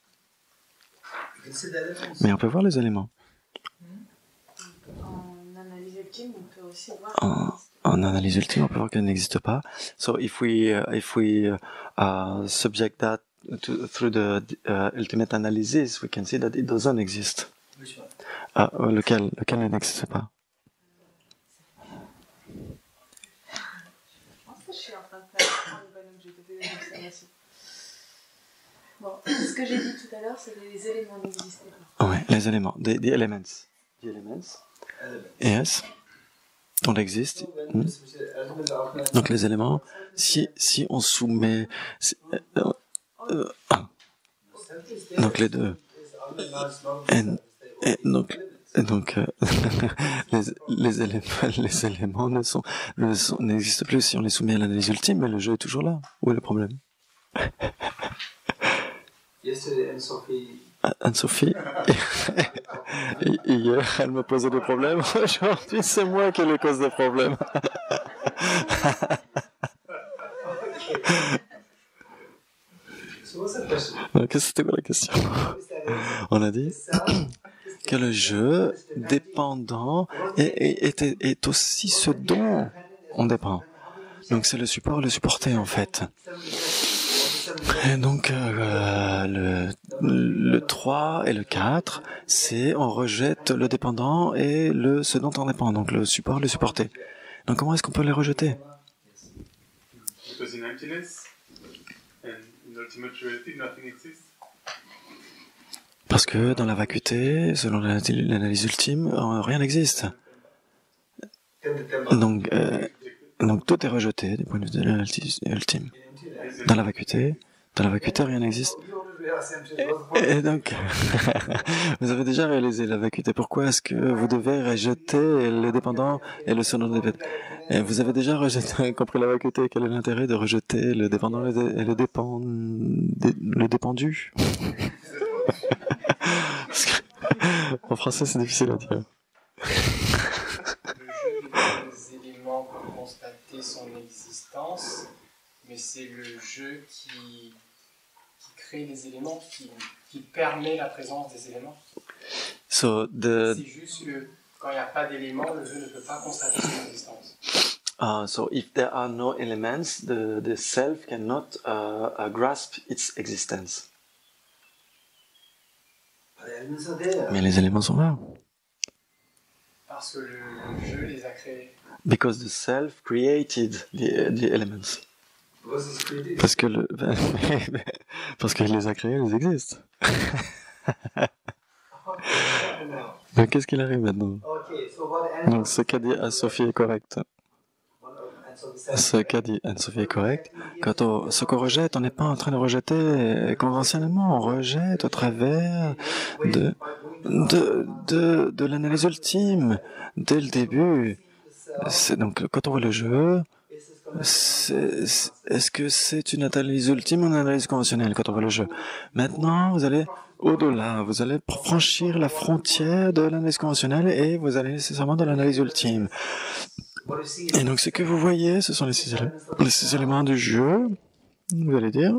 You can see the elements. Mais on peut voir les éléments. En analyse ultime, on peut aussi voir... En analyse ultime, on peut voir qu'elle n'existe pas. So if we subject that through the ultimate analysis, we can see that it doesn't exist. Which one? Lequel n'existe pas. Je pense que je suis en train de faire un nouvel objet de observation. Bon, ce que j'ai dit tout à l'heure, c'est que les éléments n'existaient pas. Ouais, les éléments, the elements. The elements. Yes. On existe. Donc les éléments, si on soumet... donc les deux. Et donc les éléments n'existent plus si on les soumet à l'analyse ultime, mais le jeu est toujours là. Où est le problème? Yesterday, Anne-Sophie. Anne-Sophie, hier, elle me posait des problèmes. Aujourd'hui, c'est moi qui ai les causes des problèmes. So what's the question? Donc, c'était quoi la question? On a dit que le jeu dépendant est aussi ce dont on dépend. Donc, c'est le support et le supporté, en fait. Et donc, le 3 et le 4, c'est on rejette le dépendant et ce dont on dépend, donc le support et le supporté. Donc, comment est-ce qu'on peut les rejeter? Because in emptiness and in ultimate reality, nothing exists. Parce que dans la vacuité, selon l'analyse ultime, rien n'existe. Donc tout est rejeté du point de vue de l'analyse ultime. Dans la vacuité, rien n'existe. Et donc, vous avez déjà réalisé la vacuité. Pourquoi est-ce que vous devez rejeter le dépendant et le selon dépendant? Et vous avez déjà compris la vacuité. Quel est l'intérêt de rejeter le dépendant et le dépendu? Parce que, en français, c'est difficile à dire. Le jeu dépend des éléments pour constater son existence, mais c'est le jeu qui crée les éléments, qui permet la présence des éléments. So C'est juste que quand il n'y a pas d'éléments, le jeu ne peut pas constater son existence. So if there are no elements, the self cannot grasp its existence. Mais les éléments sont là. Parce que le jeu les a créés. Because the self created the elements. Parce que parce qu'il les a créés, ils existent. Mais qu'est-ce qu'il arrive maintenant? Donc ce qu'a dit Anne-Sophie est correct. Ce qu'a dit Anne-Sophie est correct. Ce qu'on rejette, on n'est pas en train de rejeter conventionnellement, on rejette au travers de l'analyse ultime, dès le début. Donc quand on voit le jeu, est-ce que c'est une analyse ultime ou une analyse conventionnelle quand on voit le jeu? Maintenant, vous allez au-delà, vous allez franchir la frontière de l'analyse conventionnelle et vous allez nécessairement dans l'analyse ultime. Et donc, ce que vous voyez, ce sont les six éléments du jeu. Vous allez dire,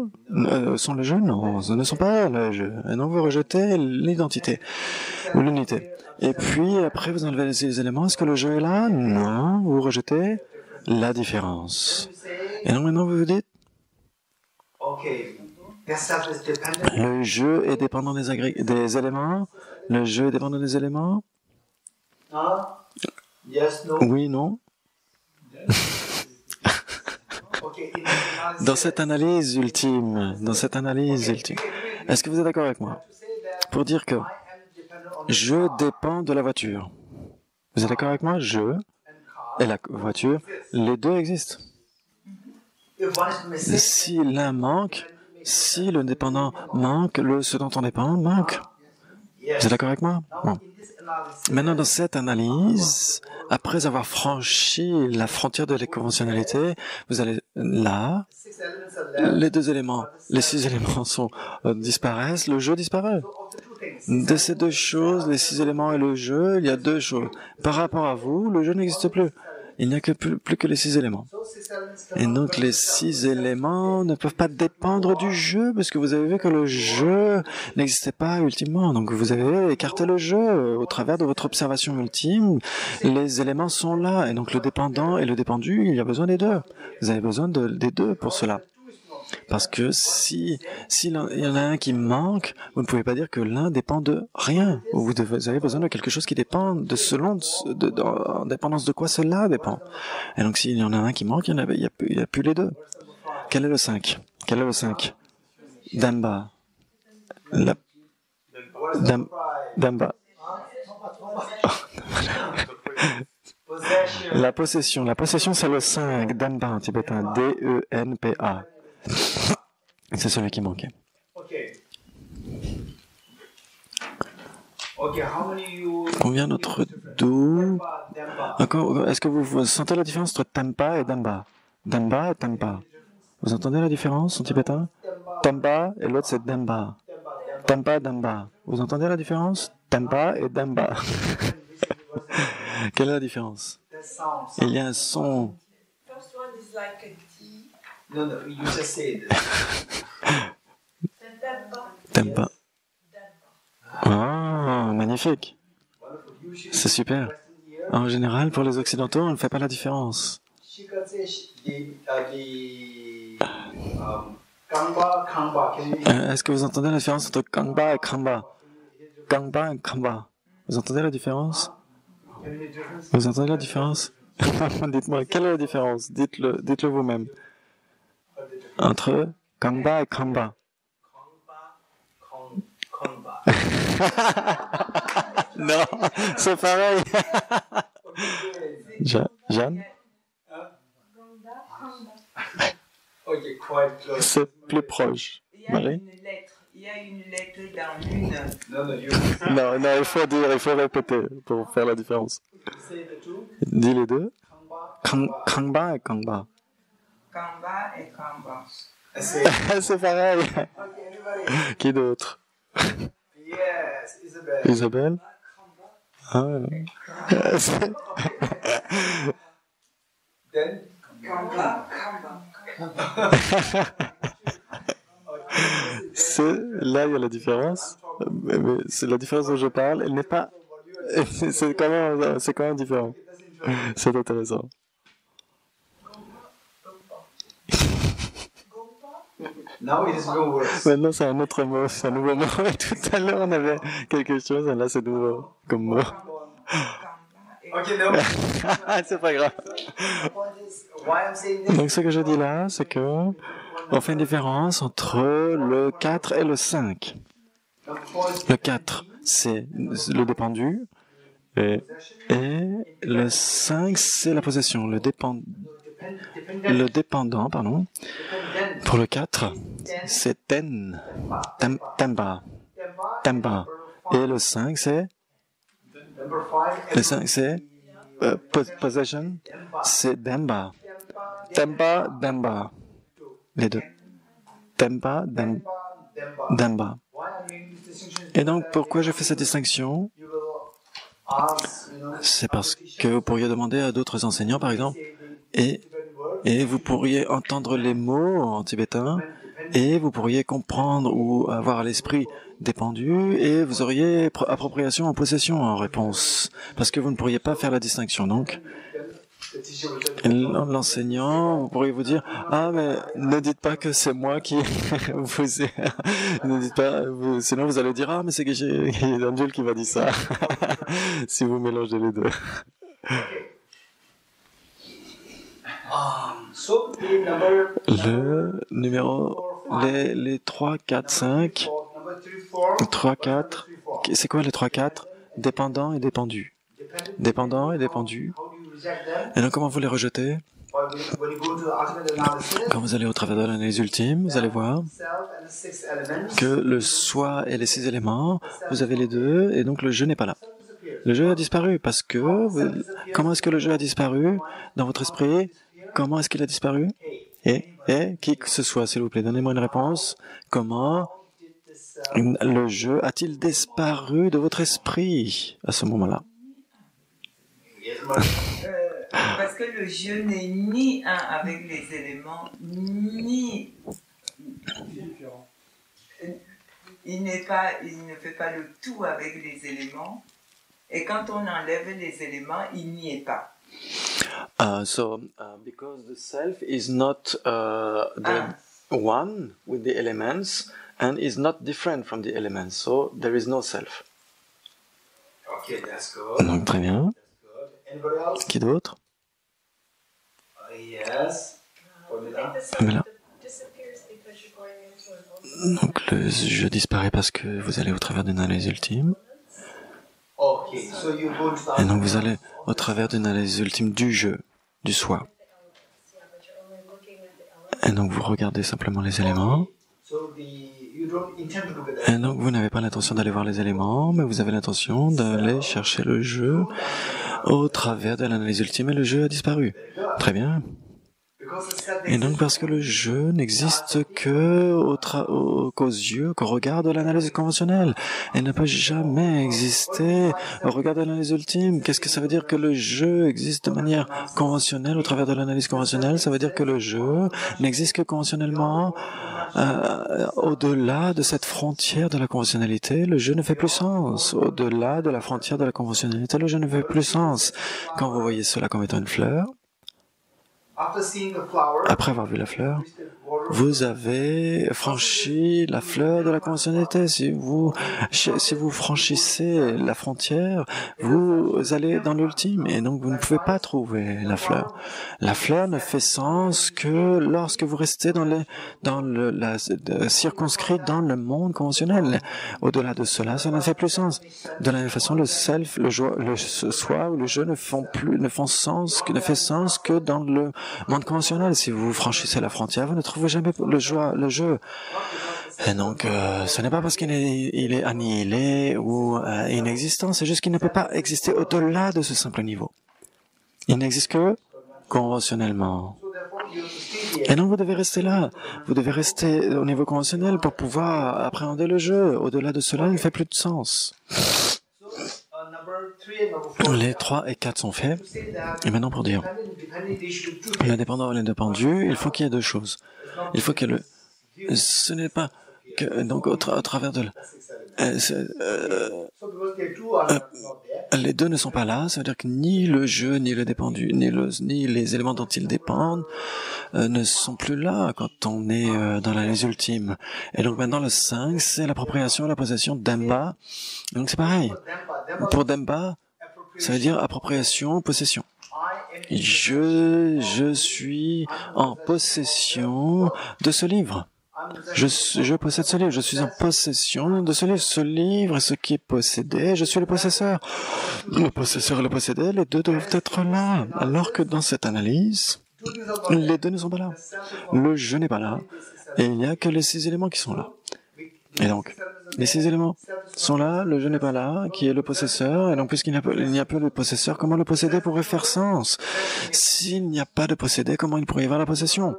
sont le jeu? Non, ce ne sont pas le jeu. Et donc, vous rejetez l'identité ou l'unité. Et puis, après, vous enlevez les éléments. Est-ce que le jeu est là? Non, vous rejetez la différence. Et donc, maintenant, vous vous dites, le jeu est dépendant des éléments. Le jeu est dépendant des éléments. Oui, non. Dans cette analyse ultime, est-ce que vous êtes d'accord avec moi pour dire que je dépends de la voiture? Vous êtes d'accord avec moi? Je et la voiture, les deux existent. Si l'un manque, si le dépendant manque, ce dont on dépend manque. Vous êtes d'accord avec moi? Bon. Maintenant, dans cette analyse, après avoir franchi la frontière de la conventionnalité, vous allez là, les 2 éléments, les 6 éléments disparaissent, le jeu disparaît. De ces 2 choses, les 6 éléments et le jeu, il y a 2 choses. Par rapport à vous, le jeu n'existe plus. Il n'y a que plus que les 6 éléments. Et donc les 6 éléments ne peuvent pas dépendre du jeu, parce que vous avez vu que le jeu n'existait pas ultimement. Donc vous avez écarté le jeu au travers de votre observation ultime. Les éléments sont là, et donc le dépendant et le dépendu, il y a besoin des 2. Vous avez besoin des 2 pour cela. Parce que s'il y en a un qui manque, vous ne pouvez pas dire que l'un dépend de rien. Vous avez besoin de quelque chose qui dépend en dépendance de quoi cela dépend. Et donc s'il y en a un qui manque, il n'y a plus les 2. Quel est le 5? Quel est le 5? Damba. Damba. La possession. La possession, c'est le 5. Damba en tibétain. D-E-N-P-A. C'est celui qui manquait. Combien d'autres dos? Est-ce que vous sentez la différence entre Tempa et Damba? Damba et Tempa. Vous entendez la différence en tibétain? Tempa et l'autre c'est Damba. Tempa, Damba. Vous entendez la différence? Tempa et Damba. Quelle est la différence? Il y a un son. No, you just say it. Tempa. Ah, magnifique. C'est super. En général, pour les Occidentaux, on ne fait pas la différence. Est-ce que vous entendez la différence entre Kangba et Kamba? Kangba et Kamba. Vous entendez la différence? Vous entendez la différence? Dites-moi, quelle est la différence? Dites-le vous-même. Entre Kangba et Kamba. Non, c'est pareil. Jeanne? C'est plus proche. Marie? Il y a une lettre dans l'une. Non, il faut répéter pour faire la différence. Dis les 2. Kangba et Kangba. Kangba et Kangba. C'est pareil. Qui d'autre? Isabelle? Ah. Là, il y a la différence. Mais c'est la différence dont je parle. Elle n'est pas. C'est quand même différent. C'est intéressant. Maintenant, c'est un autre mot, c'est un nouveau mot. Tout à l'heure, on avait quelque chose, et là, c'est nouveau comme mot. C'est pas grave. Donc, ce que je dis là, c'est que on fait une différence entre le 4 et le 5. Le 4, c'est le dépendu, et le 5, c'est la possession, le dépendant, pardon. Pour le 4, c'est Temba. Et le 5, c'est possession, c'est Damba. Damba. Les 2. Temba, Damba. Et donc, pourquoi je fais cette distinction? C'est parce que vous pourriez demander à d'autres enseignants, par exemple, et vous pourriez entendre les mots en tibétain, et vous pourriez comprendre ou avoir à l'esprit dépendu, et vous auriez appropriation en possession en réponse, parce que vous ne pourriez pas faire la distinction. Donc, l'enseignant, vous pourriez vous dire, ah, mais ne dites pas que c'est moi qui vous ai... ne dites pas, sinon vous allez dire, ah, mais c'est Angel qui m'a dit ça, si vous mélangez les 2. Le numéro, les 3, 4, 5, 3, 4, c'est quoi les 3, 4? Dépendant et dépendu. Dépendant et dépendu. Et donc comment vous les rejetez? when you go to the ultimate analysis, Quand vous allez au travers de l'analyse ultime, vous allez voir self and the 6 elements, que le soi et les 6 éléments, vous avez les deux, et donc le je n'est pas là. self disappears. Le je a disparu parce que... Comment est-ce que le je a disparu dans votre esprit? Comment est-ce qu'il a disparu? Et qui que ce soit, s'il vous plaît, donnez-moi une réponse. Comment le je a-t-il disparu de votre esprit à ce moment-là? Parce que le je n'est ni un avec les éléments, ni il ne fait pas le tout avec les éléments. Et quand on enlève les éléments, il n'y est pas. Because the self is not the one with the elements and is not different from the elements, so there is no self. Okay, that's good. Donc très bien. That's good. Anybody else? Qui d'autre? Yes. Formula. Pamela. Disappears because you're going into an Donc le je disparaît parce que vous allez au travers d'une analyse ultime. Okay, so you go to the Et donc vous allez au travers d'une analyse ultime du je, du soi. Et donc vous regardez simplement les éléments. So you don't intend to look at Et donc vous n'avez pas l'intention d'aller voir les éléments, mais vous avez l'intention d'aller chercher le je au travers de l'analyse ultime et le je a disparu. Très bien. Et donc parce que le je n'existe que qu'aux yeux, qu'au regard de l'analyse conventionnelle. Il ne peut jamais exister au regard de l'analyse ultime. Qu'est-ce que ça veut dire que le je existe de manière conventionnelle au travers de l'analyse conventionnelle? Ça veut dire que le je n'existe que conventionnellement. Au-delà de cette frontière de la conventionnalité, le je ne fait plus sens. Au-delà de la frontière de la conventionnalité, le je ne fait plus sens. Quand vous voyez cela comme étant une fleur, après avoir vu la fleur, vous avez franchi la fleur de la conventionnalité. Si vous franchissez la frontière, vous allez dans l'ultime et donc vous ne pouvez pas trouver la fleur. La fleur ne fait sens que lorsque vous restez circonscrit dans le monde conventionnel. Au-delà de cela, ça ne fait plus sens. De la même façon, le self, le soi ou le je ne fait sens que dans le monde conventionnel. Si vous franchissez la frontière, vous ne trouvez jamais le je. Et donc, ce n'est pas parce qu'il est annihilé ou inexistant, c'est juste qu'il ne peut pas exister au-delà de ce simple niveau. Il n'existe que conventionnellement. Et donc, vous devez rester là. Vous devez rester au niveau conventionnel pour pouvoir appréhender le jeu. Au-delà de cela, il ne fait plus de sens. Les 3 et 4 sont faits. Et maintenant, pour dire l'indépendant et l'indépendu, il faut qu'il y ait deux choses. Il faut que ce n'est pas que, donc, au travers de les deux ne sont pas là, ça veut dire que ni le je, ni le dépendu, ni les éléments dont ils dépendent ne sont plus là quand on est dans l'analyse ultime. Et donc maintenant le 5, c'est l'appropriation, la possession d'Emba. Donc c'est pareil. Pour Demba, ça veut dire appropriation, possession. Je suis en possession de ce livre. Je possède ce livre, je suis en possession de ce livre. Ce livre est ce qui est possédé, je suis le possesseur. Le possesseur et le possédé, les deux doivent être là. Alors que dans cette analyse, les deux ne sont pas là. Le je n'est pas là, et il n'y a que les 6 éléments qui sont là. Et donc, les 6 éléments sont là, le je n'est pas là, qui est le possesseur, et donc puisqu'il n'y a pas de possesseur, comment le possédé pourrait faire sens? S'il n'y a pas de possédé, comment il pourrait y avoir la possession?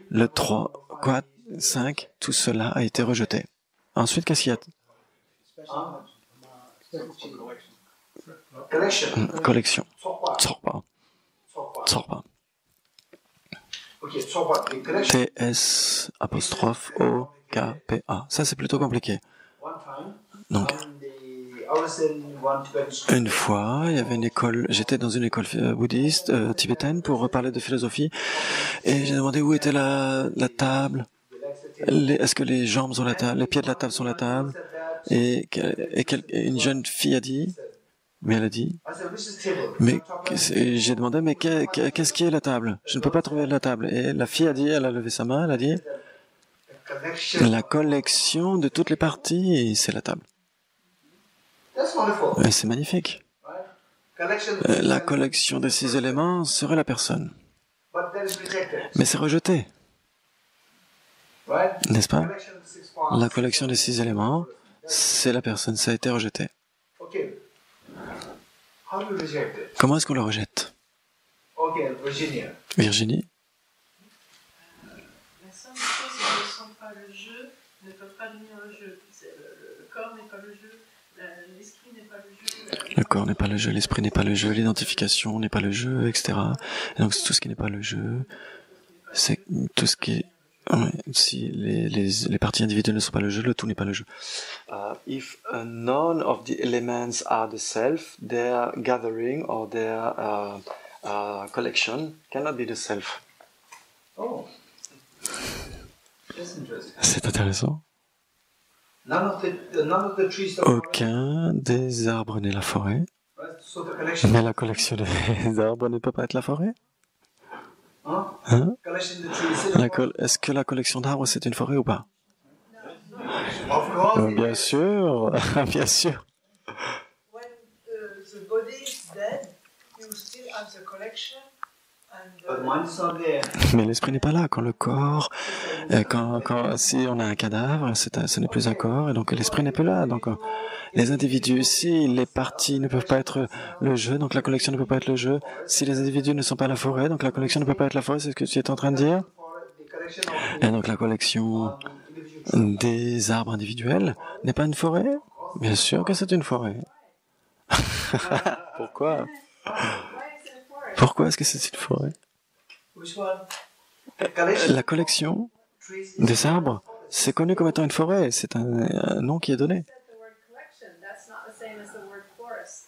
Le 3, 4, 5, tout cela a été rejeté. Ensuite, qu'est-ce qu'il y a? Collection. Tsorpa. Tsorpa. T-S apostrophe O-K-P-A. Ça, c'est plutôt compliqué. Donc, une fois, il y avait une école, j'étais dans une école bouddhiste tibétaine pour parler de philosophie, et j'ai demandé où était la table. Est-ce que les jambes sont la table, les pieds de la table sont la table? Et une jeune fille a dit, mais elle a dit, mais j'ai demandé, mais qu'est-ce qui est la table? Je ne peux pas trouver la table. Et la fille a dit, elle a levé sa main, elle a dit, la collection de toutes les parties, c'est la table. Et c'est magnifique. La collection des 6 éléments serait la personne. that is rejected, Mais c'est rejeté, right? n'est-ce pas? Collection of 6 parts. La collection des 6 éléments, c'est la personne, ça a été rejeté. Okay. How do you reject it? Comment est-ce qu'on le rejette? Okay, Virginia. Virginie? La somme des choses qui ne sont pas le jeu ne peuvent pas devenir le jeu. Le corps n'est pas le jeu, l'esprit n'est pas le jeu. Le corps n'est pas le jeu, l'esprit n'est pas le jeu, l'identification n'est pas le jeu, etc. Et donc tout ce qui n'est pas le jeu, c'est tout ce qui est... Ouais, si les parties individuelles ne sont pas le jeu, le tout n'est pas le jeu. If none of the elements are the self, their gathering or their collection cannot be the self. Oh. That's interesting. C'est intéressant. None of the trees are Aucun des arbres n'est la forêt, right? So the collection, mais la collection des arbres ne peut pas être la forêt. Hein? collection of the trees. Est-ce que la collection d'arbres c'est une forêt ou pas? Of course. Bien sûr, bien sûr. When the body is dead, you still have the collection and But mind is not there. Mais l'esprit n'est pas là. Quand le corps, si on a un cadavre, ce n'est plus un corps, et donc l'esprit n'est plus là. Donc les individus, si les parties ne peuvent pas être le jeu, donc la collection ne peut pas être le jeu. Si les individus ne sont pas la forêt, donc la collection ne peut pas être la forêt. C'est ce que tu es en train de dire. The collection of Et donc la collection des arbres individuels n'est pas une forêt? Bien sûr que c'est une forêt. Pourquoi? Pourquoi est-ce que c'est une forêt? which one? The collection La collection of trees is des arbres, c'est connu comme étant une forêt. C'est un nom qui est donné. The word collection, that's not the same as the word forest.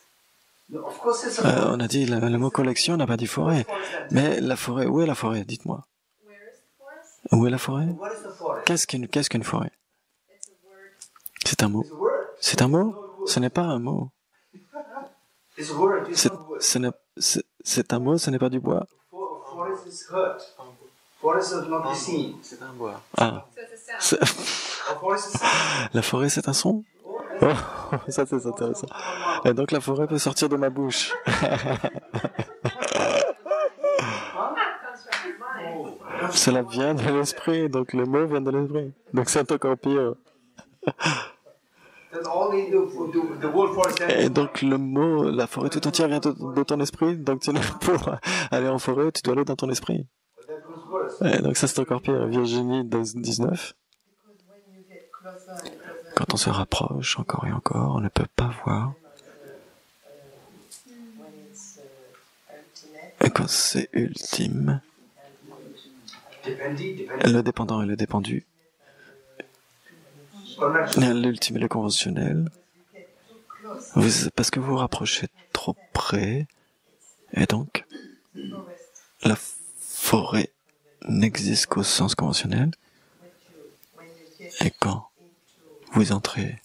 No, of course it's a On a dit le mot collection, on n'a pas dit forêt. Mais la forêt, où est la forêt? Dites-moi. Where is the forest? Où est la forêt? What is the forest? Qu'est-ce qu'une forêt? It's a word. C'est un mot. It's a word. C'est un mot? Ce n'est pas un mot. It's a word. It's C'est not wood. c'est un mot, ce n'est pas du bois. Forest is hurt. Forest is not be seen. C'est un bois. Ah. So it's a sound. A forest is La forêt, c'est un son? Oh, ça c'est intéressant. Et donc la forêt peut sortir de ma bouche. Cela vient de l'esprit, donc le mot vient de l'esprit. Donc c'est encore pire. Then all the word forest. Et donc le mot, la forêt tout entière vient de ton esprit. Donc pour aller en forêt, tu dois aller dans ton esprit. That goes worse. Et donc ça c'est encore pire. Virginie 19. Quand on se rapproche encore et encore, on ne peut pas voir. Et quand c'est ultime, le dépendant et le dépendu, l'ultime et le conventionnel, parce que vous vous rapprochez trop près, et donc la forêt n'existe qu'au sens conventionnel, et quand vous entrez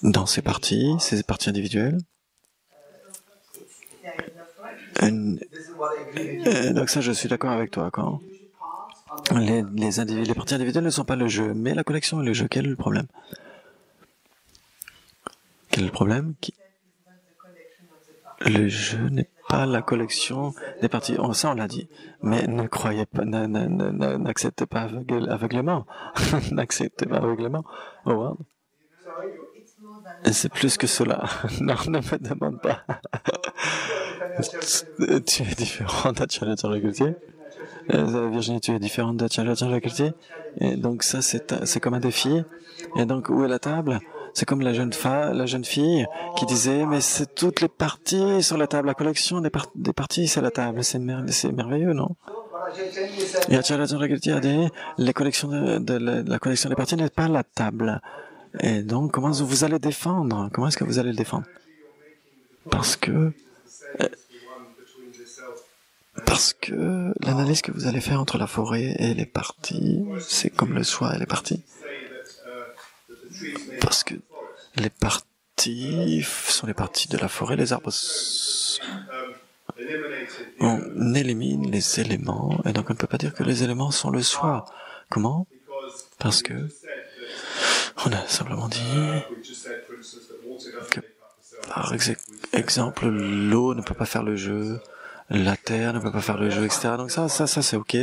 dans ces parties individuelles, donc ça je suis d'accord avec toi, quand les parties individuelles ne sont pas le jeu, mais la collection est le jeu. Quel est le problème? Quel est le problème? Le jeu n'est pas la collection des parties. Oh, ça on l'a dit. Mais ne croyez pas, n'acceptez pas aveuglément. N'acceptez pas aveuglément. Howard. C'est plus que cela. Non, ne me demande pas. Tu es différent d'Achalachalakirti. Virginie, tu es différente d'Achalachalakirti. Et donc ça, c'est comme un défi. Et donc, où est la table? C'est comme la jeune fille qui disait, mais c'est toutes les parties sur la table. La collection des parties, c'est la table. C'est merveilleux, non? Et Achalachalakirti a dit, la collection des parties n'est pas la table. Et donc, comment vous allez défendre? Comment est-ce que vous allez le défendre? Parce que l'analyse que vous allez faire entre la forêt et les parties, c'est comme le soi et les parties. Parce que les parties sont les parties de la forêt, les arbres. On élimine les éléments, et donc on ne peut pas dire que les éléments sont le soi. Comment? Parce que on a simplement dit que, par exemple, l'eau ne peut pas faire le jeu, la Terre ne peut pas faire le jeu, etc. Donc ça c'est ok.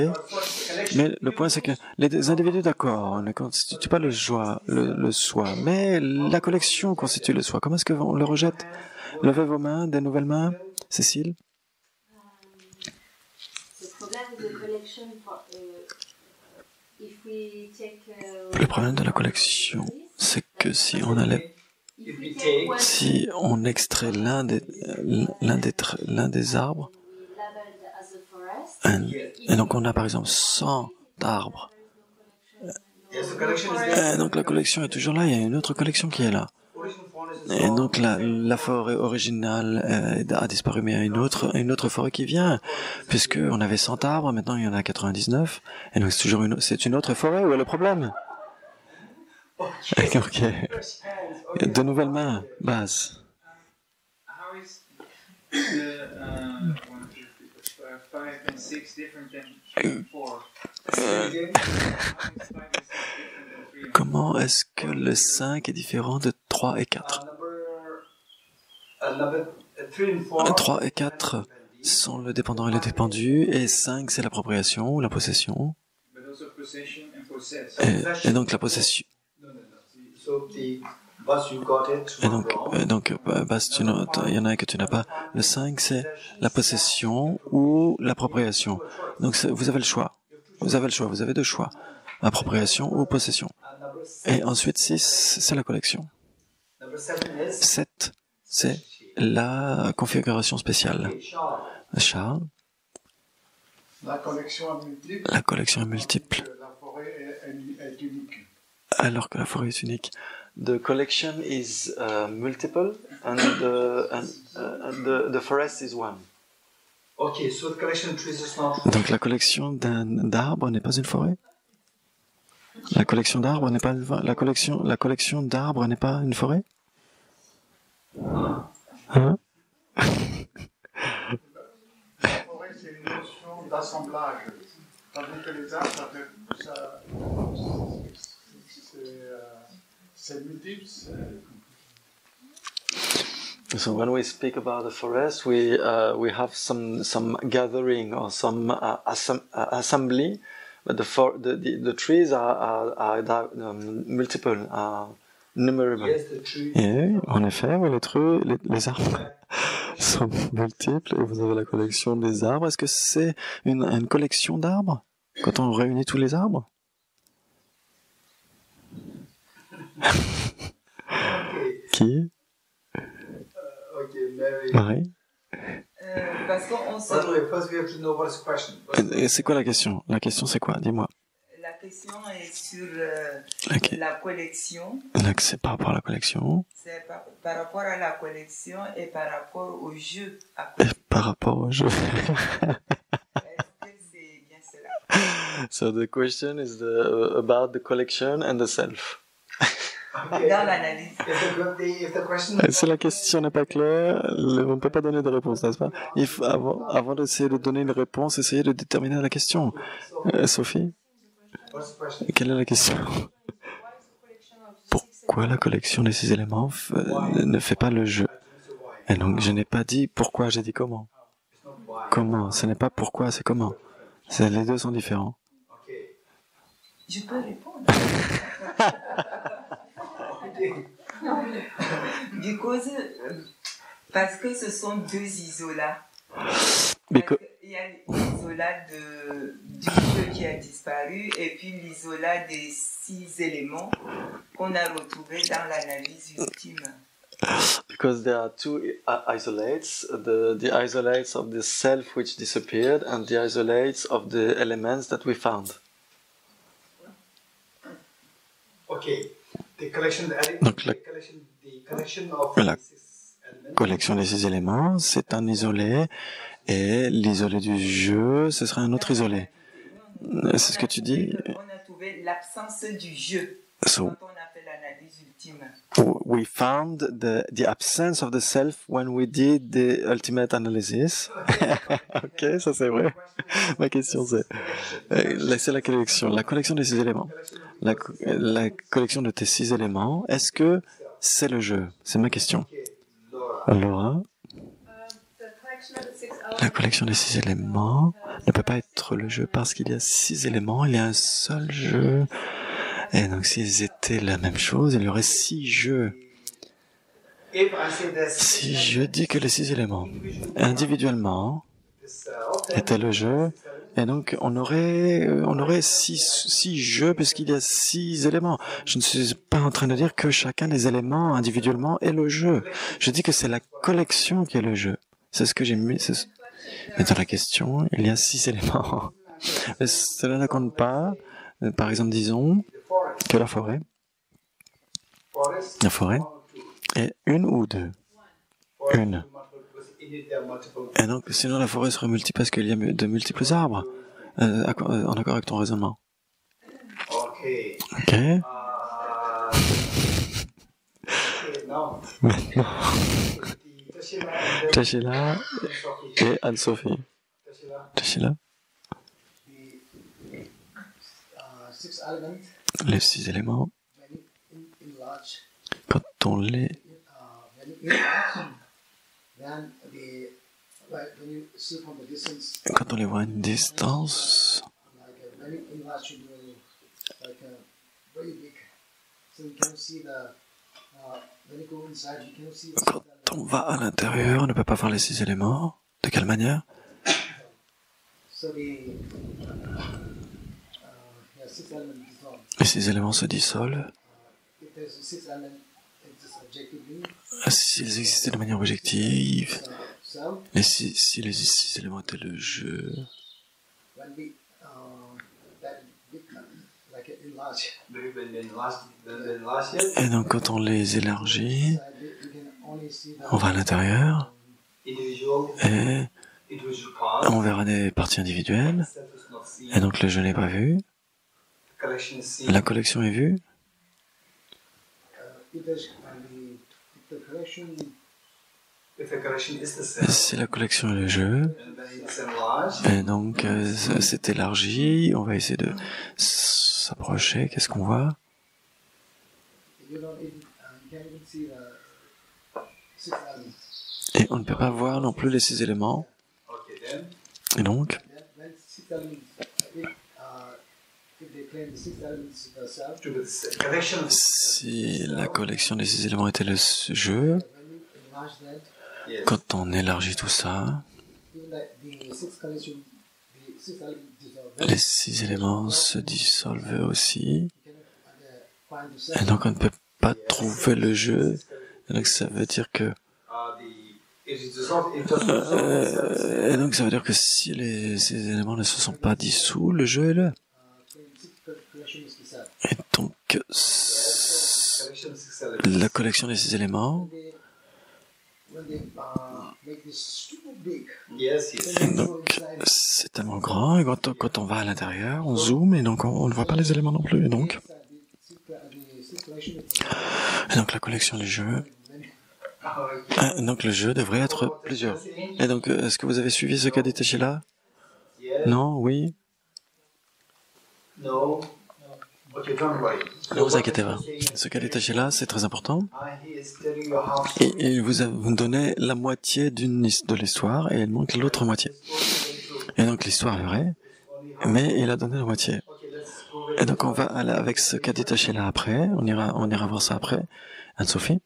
Mais le point c'est que les individus, d'accord, ne constituent pas le soi, mais la collection constitue le soi. Comment est-ce qu'on le rejette? Levez vos mains, des nouvelles mains. Cécile? Le problème de la collection, c'est que si on extrait l'un des arbres, et donc on a par exemple 100 arbres, et donc la collection est toujours là, il y a une autre collection qui est là. Et donc la forêt originale a disparu, mais il y a une autre forêt qui vient, puisque on avait 100 arbres, maintenant il y en a 99, et donc c'est une autre forêt. Où est le problème? Ok. De nouvelles mains, Baz. How is the 1, 2, 3, 4, 5 and 6 different than 4? Comment est-ce que le 5 est différent de 3 et 4? 3 et 4 sont le dépendant et le dépendu, et 5 c'est l'appropriation ou la possession. Et donc la possession. Et donc Bas, il y en a un que tu n'as pas. Le 5 c'est la possession ou l'appropriation. Donc vous avez le choix. Vous avez deux choix. Appropriation ou possession. Et ensuite 6 c'est la collection. 7 c'est la configuration spéciale. Charles? La collection est multiple. La collection est multiple. La forêt est unique. Alors que la forêt est unique. The collection is multiple and the forest is one. Okay, so the collection of trees is not. Donc la collection d'arbres n'est pas une forêt? La collection d'arbres n'est pas la collection d'arbres n'est pas une forêt? Hein? La forêt, c'est une notion d'assemblage. Tandis que les arbres, c'est multiple. So when we speak about the forest, we have some gathering or some assembly, but the trees are multiple, are numerable. Yes, the tree. Et en effet, les arbres sont multiples et vous avez la collection des arbres. Est-ce que c'est une collection d'arbres quand on réunit tous les arbres? Qui? Marie? Parce qu'on se... First we have to know what is the question. Et c'est quoi la question? La question c'est quoi? Dis-moi. La question est sur la collection. C'est par rapport à la collection. C'est par rapport à la collection et par rapport au jeu. Et par rapport au jeu. Est-ce que c'est bien cela? So the question is about the collection and the self. Okay. Dans l'analyse. Si la question n'est pas claire, on ne peut pas donner de réponse, n'est-ce pas? Il faut, avant d'essayer de donner une réponse, essayer de déterminer la question. Sophie? Quelle est la question? Pourquoi la collection de ces éléments ne fait pas le jeu? Et donc, je n'ai pas dit pourquoi, j'ai dit comment. Comment? Ce n'est pas pourquoi, c'est comment. Les deux sont différents. Je peux répondre. Parce que ce sont deux isolats. Il y a l'isolat du jeu qui a disparu et puis l'isolat des 6 éléments qu'on a retrouvés dans l'analyse ultime. Because there are two isolates, the isolates of the self which disappeared and the isolates of the elements that we found. Okay. Donc la collection des 6 éléments, c'est un isolé, et l'isolé du jeu, ce serait un autre isolé. C'est ce que tu dis? On a trouvé l'absence du jeu quand on a fait l'analyse ultime. We found the absence of the self when we did the ultimate analysis. Ok, ça c'est vrai. Ma question c'est la collection. La collection de 6 éléments. La collection de tes 6 éléments, est-ce que c'est le jeu? C'est ma question. Laura? The collection of the 6 elements La collection des 6 éléments ne peut pas être le jeu parce qu'il y a 6 éléments, il y a un seul jeu. Et donc s'ils étaient la même chose, il y aurait 6 jeux. Si je dis que les 6 éléments individuellement étaient le jeu, et donc on aurait 6 jeux puisqu'il y a 6 éléments. Je ne suis pas en train de dire que chacun des éléments individuellement est le jeu. Je dis que c'est la collection qui est le jeu. C'est ce que j'ai mis. Mais dans la question, il y a 6 éléments. Mais cela ne compte pas. Par exemple, disons que la forêt est une ou deux. Une. Et donc, sinon la forêt serait multiple parce qu'il y a de multiples arbres. En accord avec ton raisonnement. Ok. Maintenant. Tachila et Anne-Sophie. Tachila. Les 6 éléments, quand on les voit à une distance, quand on va à l'intérieur, on ne peut pas voir les 6 éléments. De quelle manière? Les 6 éléments se dissolvent. S'ils existaient de manière objective, si les 6 éléments étaient le jeu, et donc quand on les élargit, on va à l'intérieur et on verra des parties individuelles, et donc le jeu n'est pas vu. La collection est vue. Si la collection est le jeu, et donc c'est élargi, on va essayer de s'approcher. Qu'est-ce qu'on voit? Et on ne peut pas voir non plus les 6 éléments. Et donc, si la collection des 6 éléments était le jeu, quand on élargit tout ça, les 6 éléments se dissolvent aussi, et donc on ne peut pas trouver le jeu. Et donc ça veut dire que si ces éléments ne se sont pas dissous, le jeu est là. Et donc la collection des 6 éléments, et donc c'est tellement grand, et quand on va à l'intérieur, on zoome, et donc on ne voit pas les éléments non plus, et donc la collection du jeu, donc le jeu devrait être plusieurs. Et donc, est-ce que vous avez suivi ce qu'a dit Tachila? Non? Oui? No. Ne vous inquiétez pas. Ce qu'a dit Tachila, c'est très important. Et il vous donnait la moitié de l'histoire, et il manque l'autre moitié. Et donc l'histoire est vraie, mais il a donné la moitié. Et donc on va aller avec ce qu'a dit Tachila après, on ira voir ça après. Anne-Sophie?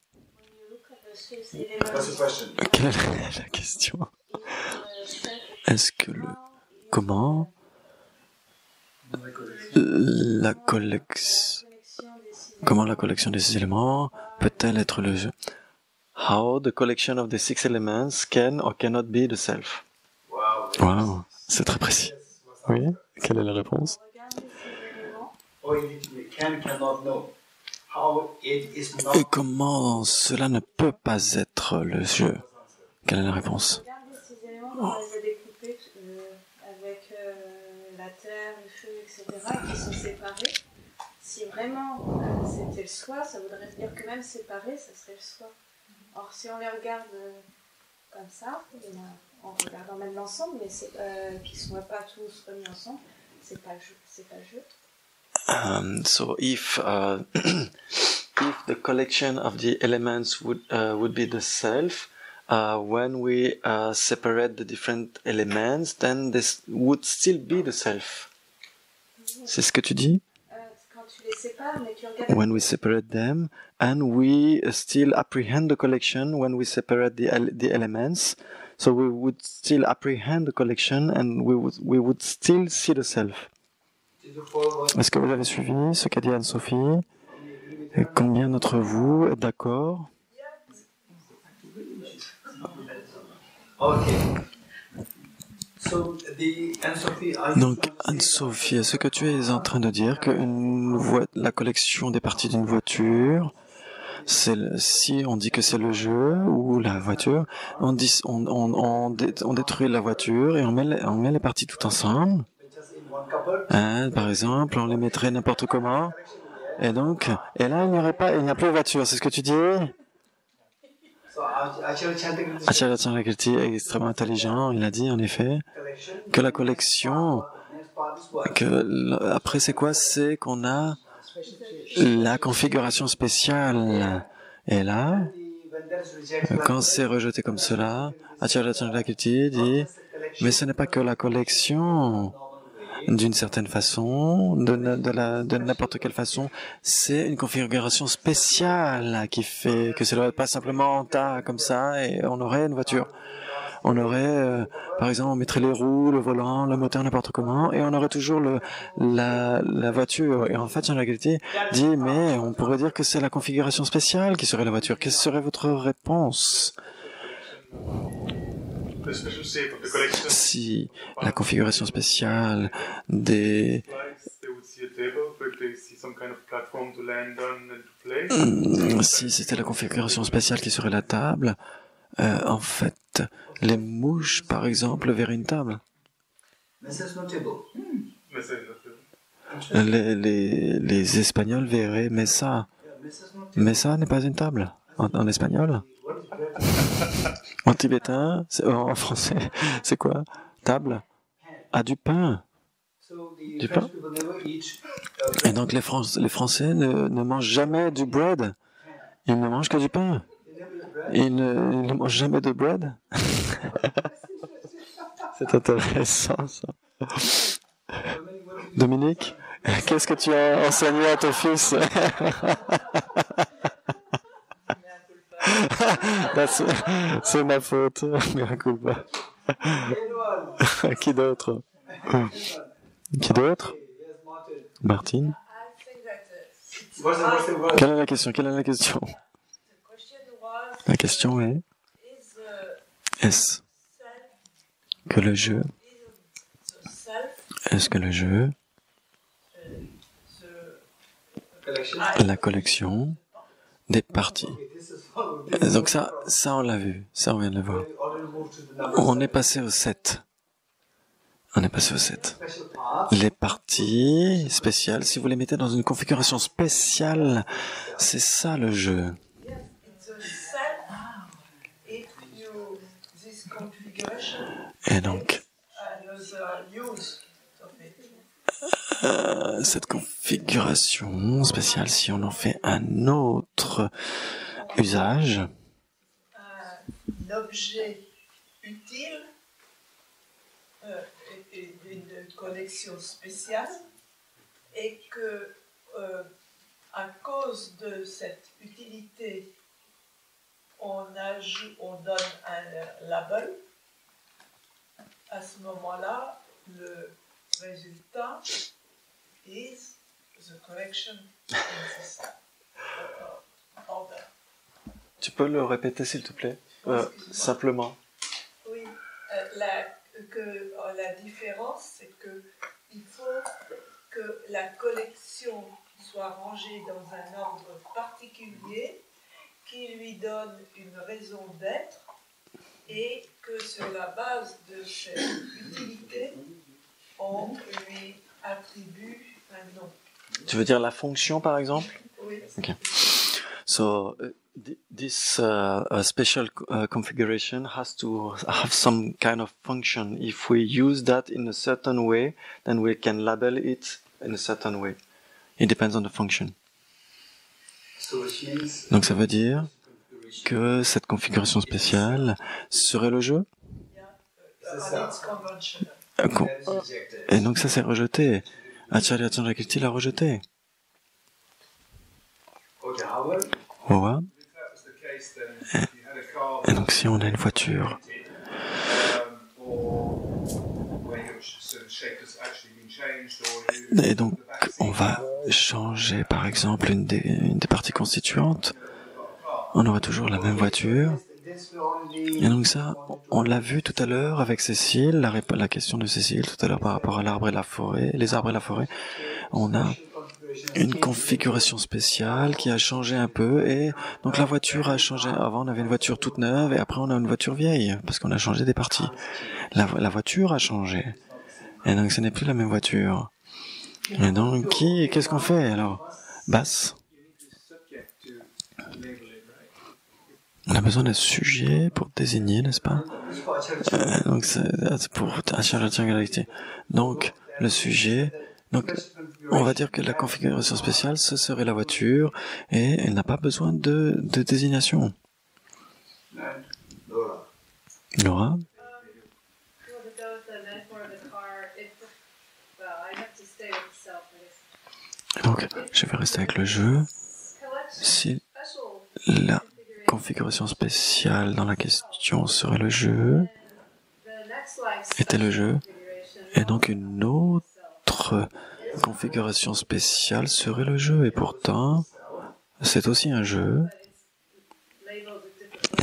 Quelle est la question? Est-ce que comment la collection des 6 éléments peut-elle être le jeu? How the collection of the 6 elements can or cannot be the self? Wow, c'est très précis. Oui, quelle est la réponse? Et comment cela ne peut pas être le jeu? Quelle est la réponse? Regarde les 6 éléments, on les a découpés avec la terre, le feu, etc., qui sont séparés. Si vraiment c'était le soi, ça voudrait dire que même séparés, ça serait le soi. Or, si on les regarde comme ça, en regardant même l'ensemble, mais qu'ils ne soient pas tous remis ensemble, c'est pas le jeu. C'est pas le jeu. So if the collection of the elements would be the self, when we separate the different elements, then this would still be the self. C'est ce que tu dis? Quand tu les sépares, mais tu regardes. When we separate them, and we still apprehend the collection when we separate the elements, so we would still apprehend the collection, and we would still see the self. Est-ce que vous avez suivi ce qu'a dit Anne-Sophie? Et combien d'entre vous êtes d'accord? Donc, Anne-Sophie, est-ce que tu es en train de dire que la collection des parties d'une voiture, si on dit que c'est le jeu ou la voiture, on détruit la voiture et on met les parties tout ensemble. Par exemple, on les mettrait n'importe comment. Et donc, et là, il n'y a plus de voiture, c'est ce que tu dis? Acharya Chandrakirti est extrêmement intelligent. Il a dit, en effet, que la collection, après c'est quoi? C'est qu'on a la configuration spéciale. Et là, quand c'est rejeté comme cela, Acharya Chandrakirti dit, mais ce n'est pas que la collection, d'une certaine façon, de n'importe quelle façon, c'est une configuration spéciale qui fait que ce n'est pas simplement en tas comme ça et on aurait une voiture. On aurait, par exemple, on mettrait les roues, le volant, le moteur, n'importe comment, et on aurait toujours la voiture. Et en fait, Chandrakirti dit, mais on pourrait dire que c'est la configuration spéciale qui serait la voiture. Quelle serait votre réponse? Si la configuration spéciale si c'était la configuration spéciale qui serait la table, en fait, les mouches, par exemple, verraient une table. Les Espagnols verraient Mesa. Mesa n'est pas une table en espagnol. En tibétain, en français, c'est quoi? Table? Ah, du pain. Du pain. Et donc les Français ne mangent jamais du bread. Ils ne mangent que du pain. Ils ne mangent jamais de bread. C'est intéressant, ça. Dominique, qu'est-ce que tu as enseigné à ton fils? C'est ma faute. Miracle pas. Qui d'autre? Qui d'autre? Martine? Quelle est la question? La question est, est-ce que le jeu, la collection des parties. Donc ça on l'a vu, ça on vient de le voir. On est passé au 7. Les parties spéciales, si vous les mettez dans une configuration spéciale, c'est ça le jeu. Et donc, cette configuration spéciale, si on en fait un autre usage, un objet utile et d'une connexion spéciale, et que à cause de cette utilité, on donne un label. À ce moment-là, le résultat is the correction in this order. Tu peux le répéter s'il te plaît, simplement. Oui, la différence, c'est que il faut que la collection soit rangée dans un ordre particulier qui lui donne une raison d'être, et que sur la base de cette utilité, on lui attribue un nom. Tu veux dire la fonction par exemple? Oui. Okay. So this special configuration has to have some kind of function. If we use that in a certain way, then we can label it in a certain way. It depends on the function. Donc ça veut dire que cette configuration spéciale serait le jeu. Et donc ça c'est rejeté. Acharya Chandrakirti l'a rejeté. Howard. Et donc si on a une voiture et donc on va changer par exemple une des parties constituantes, on aura toujours la même voiture. Et donc ça, on l'a vu tout à l'heure avec Cécile, la question de Cécile tout à l'heure par rapport à l'arbre et la forêt, les arbres et la forêt. On a une configuration spéciale qui a changé un peu et donc la voiture a changé. Avant on avait une voiture toute neuve et après on a une voiture vieille parce qu'on a changé des parties. La voiture a changé et donc ce n'est plus la même voiture. Et donc qu'est-ce qu'on fait alors? Basse. On a besoin d'un sujet pour désigner, n'est-ce pas? Donc c'est pour Acharya Chandrakirti. Donc le sujet, donc on va dire que la configuration spéciale, ce serait la voiture et elle n'a pas besoin de désignation. Laura? Donc je vais rester avec le jeu. Si la configuration spéciale dans la question serait le jeu, était le jeu, et donc une autre configuration spéciale serait le jeu, et pourtant c'est aussi un jeu,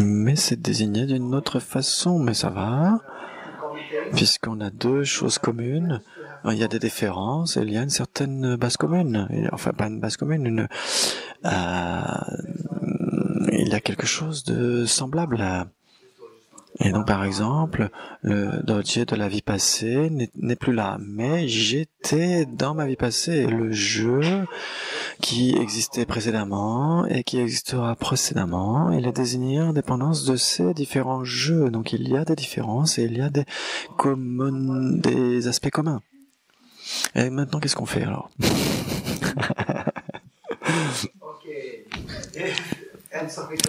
mais c'est désigné d'une autre façon, mais ça va, puisqu'on a deux choses communes, il y a des différences, et il y a une certaine base commune, enfin pas une base commune, il y a quelque chose de semblable. Et donc, par exemple, le dossier de la vie passée n'est plus là, mais j'étais dans ma vie passée. Le jeu qui existait précédemment et qui existera précédemment, il est désigné en dépendance de ces différents jeux. Donc, il y a des différences et il y a des aspects communs. Et maintenant, qu'est-ce qu'on fait alors?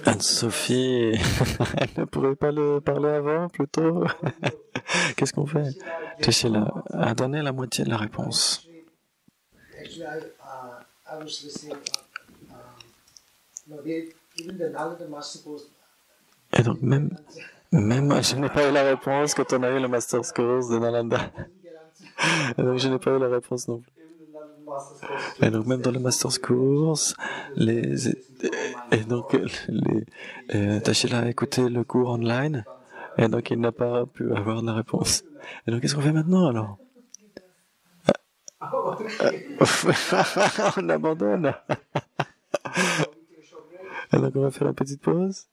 Anne-Sophie, elle ne pourrait pas le parler avant, plutôt? Qu'est-ce qu'on fait? Teshila a donné la moitié de la réponse. Et donc même je n'ai pas eu la réponse quand on a eu le Master's Course de Nalanda. Et donc je n'ai pas eu la réponse non plus. Et donc même dans le Master's Course, Tashila a écouté le cours online, et donc il n'a pas pu avoir la réponse. Et donc qu'est-ce qu'on fait maintenant alors? On abandonne. Et donc on va faire une petite pause.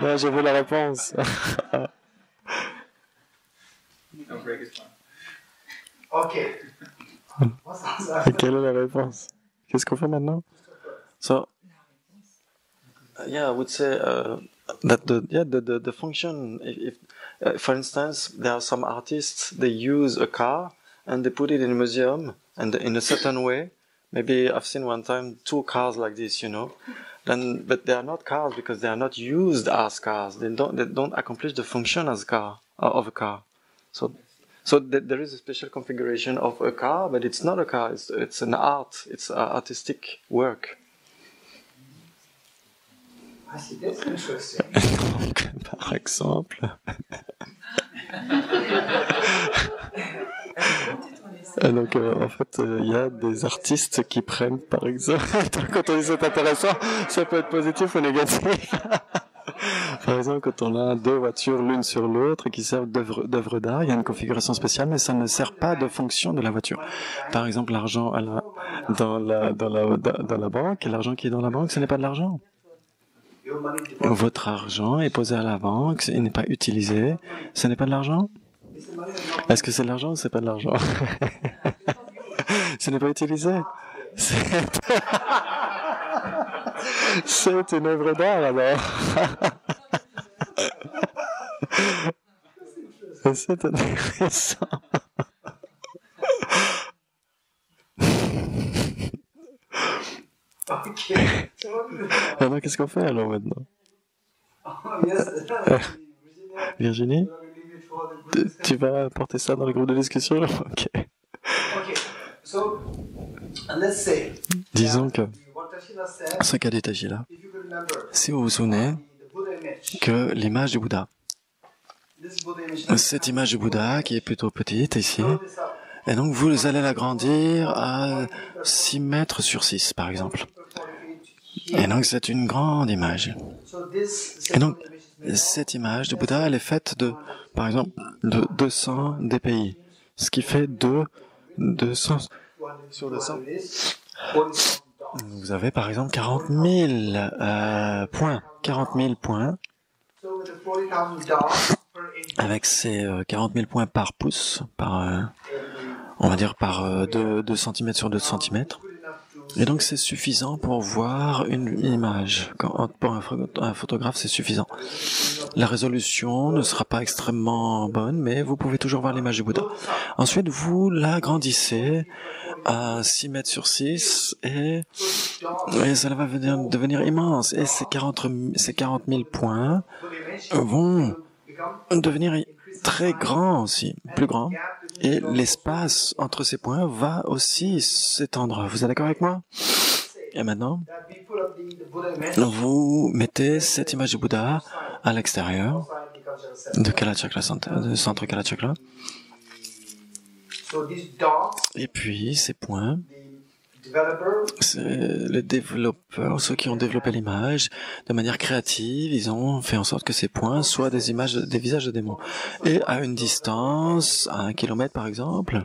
Non, je veux la réponse. Ok. Quelle est la réponse? Qu'est-ce qu'on fait maintenant? So, yeah, I would say that the function, if for instance, there are some artists, they use a car and they put it in a museum and in a certain way. Maybe I've seen one time 2 cars like this, you know. Then, but they are not cars because they are not used as cars. They don't accomplish the function as of a car. So there is a special configuration of a car, but it's not a car. It's an art. It's an artistic work. That's interesting. Donc, par exemple. Donc, en fait, il y a des artistes qui prennent, par exemple, quand on dit c'est intéressant, ça peut être positif ou négatif. Par exemple, quand on a 2 voitures l'une sur l'autre qui servent d'œuvre d'art, il y a une configuration spéciale, mais ça ne sert pas de fonction de la voiture. Par exemple, l'argent dans la banque, et l'argent qui est dans la banque, ce n'est pas de l'argent. Votre argent est posé à la banque, il n'est pas utilisé, ce n'est pas de l'argent? Est-ce que c'est de l'argent ou c'est pas de l'argent? Ce n'est pas utilisé. C'est une œuvre d'art alors. C'est intéressant. Alors qu'est-ce qu'on fait alors maintenant? Virginie, tu vas apporter ça dans le groupe de discussion? Ok. So, let's say, Disons que what Tashila said, ce qu'a dit Tashila, if you could remember, si vous vous souvenez the Buddha image, que l'image du Bouddha, this Buddha image, cette image du Bouddha qui est plutôt petite ici, blow this up. et donc vous allez l'agrandir à 6 mètres sur 6 par exemple. Et donc c'est une grande image. So this Et donc cette image du Bouddha, elle est faite de, par exemple, de 200 DPI, ce qui fait 200 sur 200. Vous avez par exemple 40 000 points. 40 000 points. So with the 40,000 dollars per inch, Avec ces 40 000 points par pouce, par, on va dire par 2 cm sur 2 cm. Et donc c'est suffisant pour voir une image. Pour un photographe, c'est suffisant. La résolution ne sera pas extrêmement bonne, mais vous pouvez toujours voir l'image du Bouddha. Ensuite, vous l'agrandissez à 6 mètres sur 6 et ça va devenir immense. Et ces 40 000 points vont devenir très grands aussi, plus grands. Et l'espace entre ces points va aussi s'étendre. Vous êtes d'accord avec moi? Et maintenant, that we put up the Buddha image vous mettez cette image du Bouddha à l'extérieur outside the cultural center. de Kalachakra Center, du centre Kalachakra. So these dots, Et puis, ces points, the developer, c'est les développeurs, ceux qui ont développé l'image, de manière créative, ils ont fait en sorte que ces points soient des images, des visages de démons. Et à une distance, à 1 kilomètre par exemple,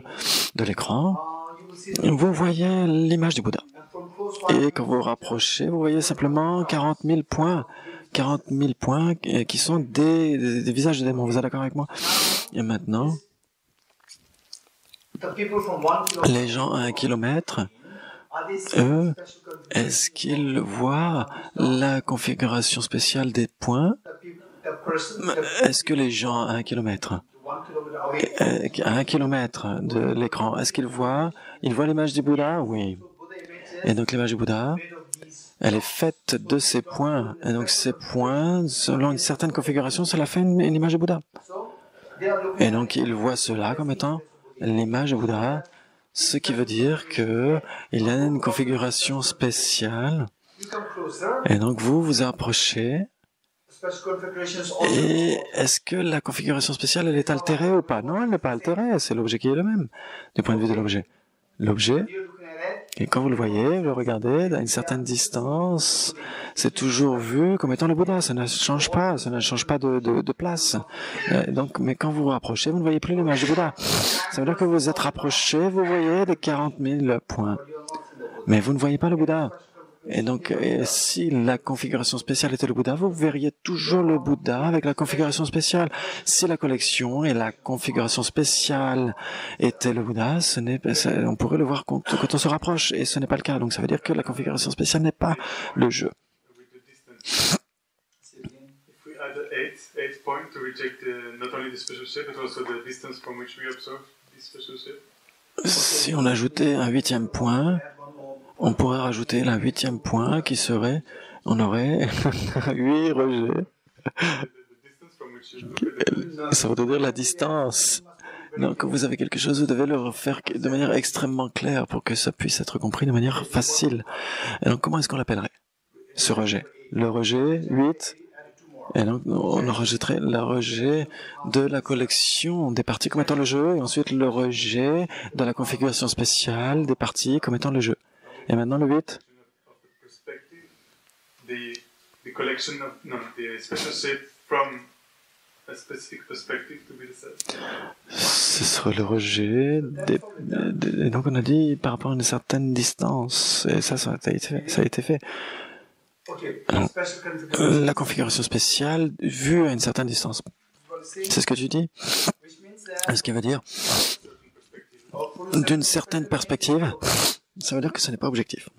de l'écran, you will see vous voyez l'image du Bouddha. and from close Et quand vous vous rapprochez, vous voyez simplement 40 000 points. 40 000 points qui sont des visages de démons. Vous êtes d'accord avec moi? Et maintenant, the people from 1 kilometer, les gens à 1 kilomètre, are they seeing eux, special configuration? est-ce qu'ils voient la configuration spéciale des points? The person, Est-ce que les gens à 1 kilomètre, 1 kilometer away, à 1 kilomètre de l'écran, est-ce qu'ils voient l'image du Bouddha? Oui. Buddha images Et donc l'image du Bouddha, made of these. elle est faite de ces points. Et donc ces points, selon une certaine configuration, cela fait une image du Bouddha. So they are looking Et donc ils voient cela comme étant l'image du Bouddha, ce qui veut dire que il y a une configuration spéciale. you come closer, Et donc vous vous approchez. special configuration is also Et est-ce que la configuration spéciale, elle est altérée ou pas? Non, elle n'est pas altérée. C'est l'objet qui est le même, du point de vue de l'objet. L'objet, you're looking at it, et quand vous le voyez, vous le regardez à une certaine distance, c'est toujours vu comme étant le Bouddha. Ça ne change pas, ça ne change pas de place. Donc, mais quand vous vous rapprochez, vous ne voyez plus l'image du Bouddha. Ça veut dire que vous êtes rapproché, vous voyez des 40 000 points. Mais vous ne voyez pas le Bouddha. Et donc, si la configuration spéciale était le Bouddha, vous verriez toujours le Bouddha avec la configuration spéciale. Si la collection et la configuration spéciale étaient le Bouddha, on pourrait le voir quand on se rapproche, et ce n'est pas le cas. Donc, ça veut dire que la configuration spéciale n'est pas le jeu. with the distance. If we add 8 points to reject not only the special shape, but also the distance from which we observe this special shape. Si on ajoutait un 8e point, on pourrait rajouter la 8e point qui serait, on aurait 8 rejets. The distance from which you look at Ça veut dire la distance. Donc, quand vous avez quelque chose, vous devez le refaire de manière extrêmement claire pour que ça puisse être compris de manière facile. Et donc, comment est-ce qu'on l'appellerait, ce rejet? Le rejet 8. Et donc, on rejetterait le rejet de la collection des parties comme étant le jeu, et ensuite le rejet de la configuration spéciale des parties comme étant le jeu. Et maintenant, le 8. of the perspective, the collection of the special shape from a specific perspective to be the self. Ce serait le rejet et donc on a dit par rapport à une certaine distance. Et ça a été fait. okay, Alors, special configuration, la configuration spéciale vue à une certaine distance. C'est ce que tu dis? which means that Ce qui veut dire, d'une certaine perspective, ça veut dire que ce n'est pas objectif.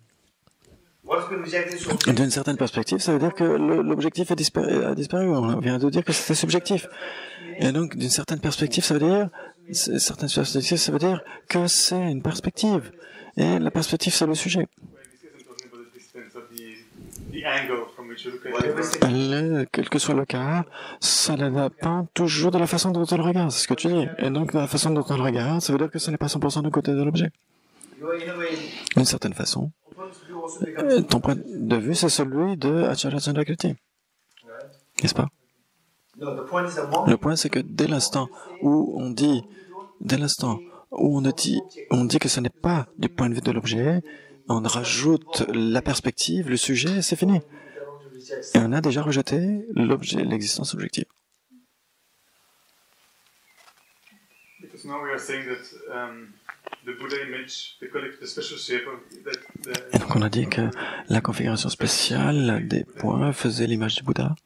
what's been rejected is objective. D'une certaine perspective, ça veut dire que l'objectif a disparu. On vient de dire que c'était subjectif. Et donc, d'une certaine perspective, ça veut dire que c'est une perspective. Et la perspective, c'est le sujet. This isn't talking about the distance of the the angle from which you look at it. Quel que soit le cas, ça dépend toujours de la façon dont on le regarde, c'est ce que tu dis. Et donc, de la façon dont on le regarde, ça veut dire que ce n'est pas 100% du côté de l'objet. D'une certaine façon, ton point de vue, c'est celui de Acharya Chandrakirti. N'est-ce pas? Le point, c'est que dès l'instant où on dit, on dit que ce n'est pas du point de vue de l'objet, on rajoute la perspective, le sujet, c'est fini. Et on a déjà rejeté l'objet, l'existence objective. Because now we are saying that the Buddha image, the special shape of that. Donc on a dit que la configuration spéciale des points faisait l'image du Bouddha.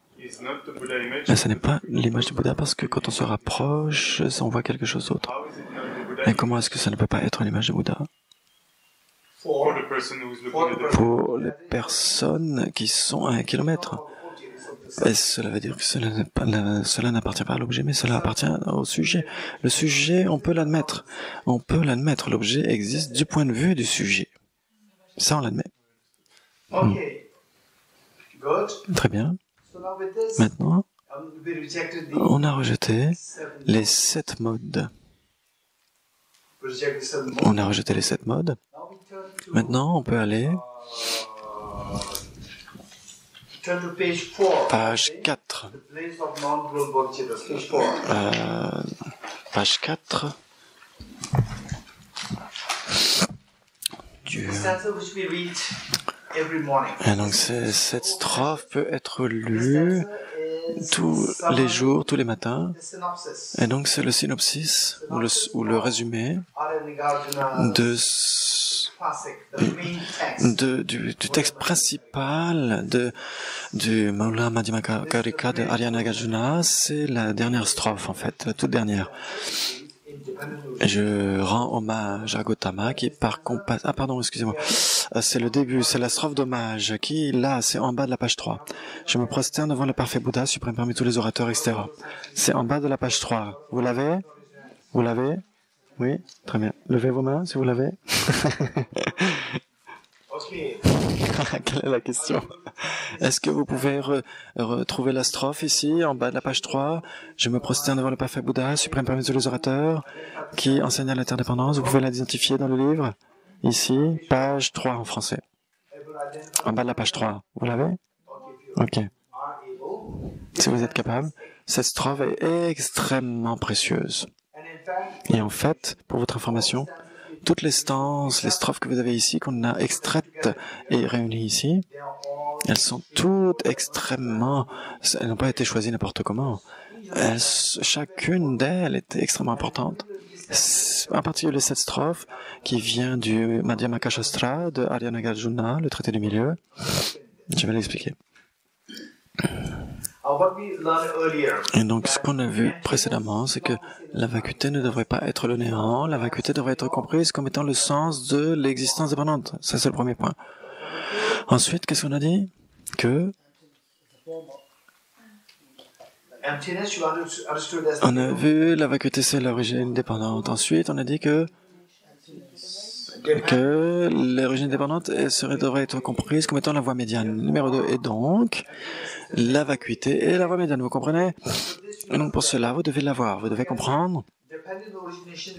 Mais ce n'est pas l'image du Bouddha parce que quand on se rapproche, on voit quelque chose d'autre. Et comment est-ce que ça ne peut pas être l'image du Bouddha? Pour les personnes qui sont à 1 kilomètre. Et cela veut dire que cela n'appartient pas à l'objet, mais cela appartient au sujet. Le sujet, on peut l'admettre. On peut l'admettre. L'objet existe du point de vue du sujet. Ça, on l'admet. Très bien. Maintenant, on a rejeté les 7 modes. On a rejeté les 7 modes. Maintenant, on peut aller page 4. Page 4. Et donc cette strophe peut être lue tous les jours, tous les matins. Et donc c'est le synopsis ou le résumé du texte principal du Maula Madhyamaka Karika de Arya Nagarjuna. C'est la dernière strophe en fait, la toute dernière. Je rends hommage à Gautama qui par compassion... Ah pardon, excusez-moi. C'est le début, c'est la strophe d'hommage qui, là, c'est en bas de la page 3. Je me prosterne devant le parfait Bouddha, suprême parmi tous les orateurs, etc. C'est en bas de la page 3. Vous l'avez? Vous l'avez? Oui? Très bien. Levez vos mains si vous l'avez. Quelle est la question? Est-ce que vous pouvez retrouver la strophe ici, en bas de la page 3? Je me prosterne devant le parfait Bouddha, suprême parmi tous les orateurs, qui enseigne l'interdépendance. Vous pouvez l'identifier dans le livre? Ici, page 3 en français. En bas de la page 3. Vous l'avez? Ok. Si vous êtes capable, cette strophe est extrêmement précieuse. Et en fait, pour votre information, toutes les stances, les strophes que vous avez ici, qu'on a extraites et réunies ici, elles sont toutes extrêmement... Elles n'ont pas été choisies n'importe comment. Chacune d'elles est extrêmement importante. En particulier cette strophe qui vient du Madhyamaka Shastra de Arya Nagarjuna, le traité du milieu. Je vais l'expliquer. Et donc, ce qu'on a vu précédemment, c'est que la vacuité ne devrait pas être le néant, la vacuité devrait être comprise comme étant le sens de l'existence dépendante. Ça, c'est le premier point. Ensuite, qu'est-ce qu'on a dit? Que on a vu la vacuité, c'est l'origine dépendante. Ensuite, on a dit que l'origine dépendante devrait être comprise comme étant la voie médiane. Numéro 2. Et donc, la vacuité et la voie médiane, vous comprenez? Et donc, pour cela, vous devez l'avoir. Vous devez comprendre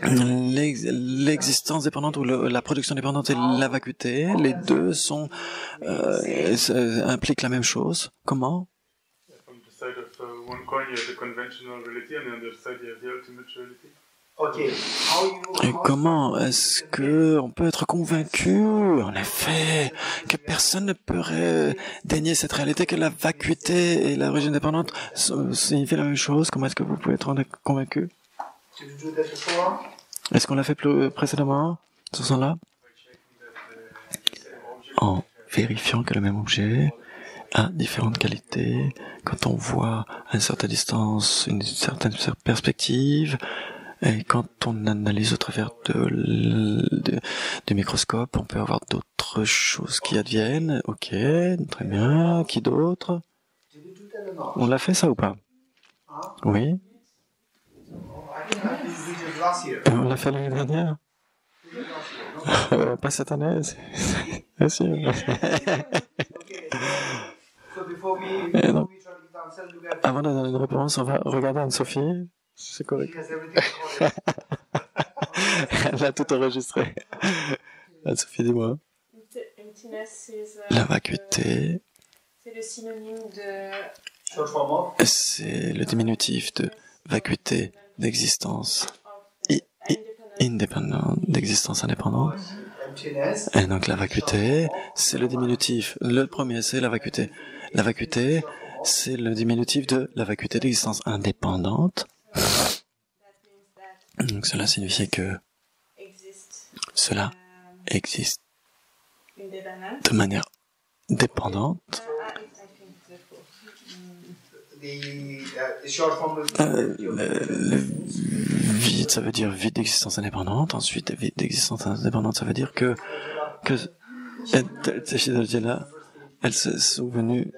l'existence dépendante ou la production dépendante et la vacuité. Les deux impliquent la même chose. Comment? Et comment est-ce que on peut être convaincu, en effet, que personne ne peut dénier cette réalité, que la vacuité et l'origine dépendante signifient la même chose? Comment est-ce que vous pouvez être convaincu? Est-ce qu'on l'a fait précédemment, ce sens-là? En vérifiant que le même objet a différentes qualités, quand on voit à une certaine distance, une certaine perspective, et quand on analyse au travers du microscope, on peut avoir d'autres choses qui adviennent. Ok, très bien. Qui d'autre? On l'a fait ça ou pas? Oui. On l'a fait l'année dernière? Pas cette année, c'est sûr. So before we Et donc, try to give the answer, look at avant de donner une réponse, on va regarder Anne-Sophie. C'est correct. she has everything recorded. Elle a tout enregistré. Anne-Sophie, dis-moi. Emptiness, La vacuité, c'est le synonyme de Short form of c'est le diminutif de vacuité, d'existence indépendante, d'existence indépendante. emptiness. Et donc la vacuité, c'est le diminutif. Le premier, c'est la vacuité. La vacuité, c'est le diminutif de la vacuité d'existence indépendante. Donc cela signifie que cela existe de manière dépendante. The short form is Le vide, ça veut dire vide d'existence indépendante. Ensuite, vide d'existence indépendante, ça veut dire que elle s'est souvenue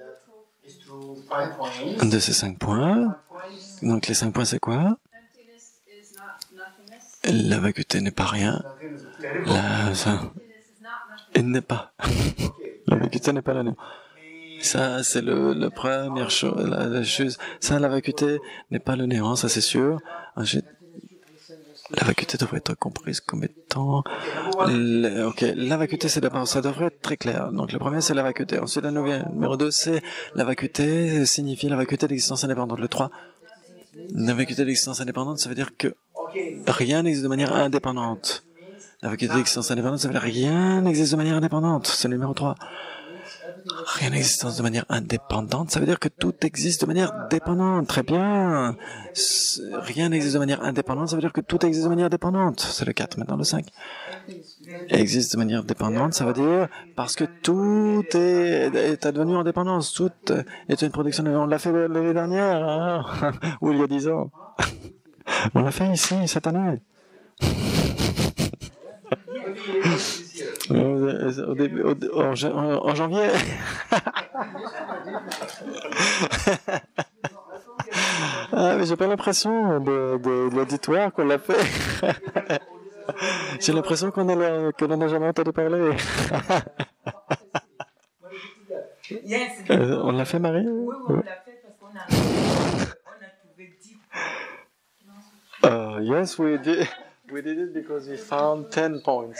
is through 5 points. de ces 5 points. Donc les 5 points, c'est quoi? La vacuité n'est pas rien. Elle n'est pas. La vacuité n'est pas la néant. Ça, c'est la première chose, la chose. Ça, la vacuité n'est pas le néant, ça c'est sûr. Ensuite, la vacuité devrait être comprise comme étant... la vacuité, c'est d'abord, ça devrait être très clair. Donc, le premier, c'est la vacuité. Ensuite, numéro 2, c'est la vacuité, signifie la vacuité d'existence indépendante. Le 3, la vacuité d'existence indépendante, ça veut dire que rien n'existe de manière indépendante. La vacuité d'existence indépendante, ça veut dire rien n'existe de manière indépendante. C'est le numéro 3. Rien n'existe de manière indépendante, ça veut dire que tout existe de manière dépendante. Très bien. Rien n'existe de manière indépendante, ça veut dire que tout existe de manière dépendante. C'est le 4, maintenant le 5. Existe de manière dépendante, ça veut dire parce que tout est advenu en dépendance. Tout est une production. On l'a fait l'année dernière, hein, ou il y a 10 ans. On l'a fait ici, cette année. Au début, en janvier. Ah, mais j'ai pas l'impression de l'auditoire qu'on l'a fait. J'ai l'impression qu'on n'en a jamais entendu parler. On l'a fait, Marie? Oui, on l'a fait parce qu'on a trouvé 10 points. Yes, we did. We did it because we found 10 points.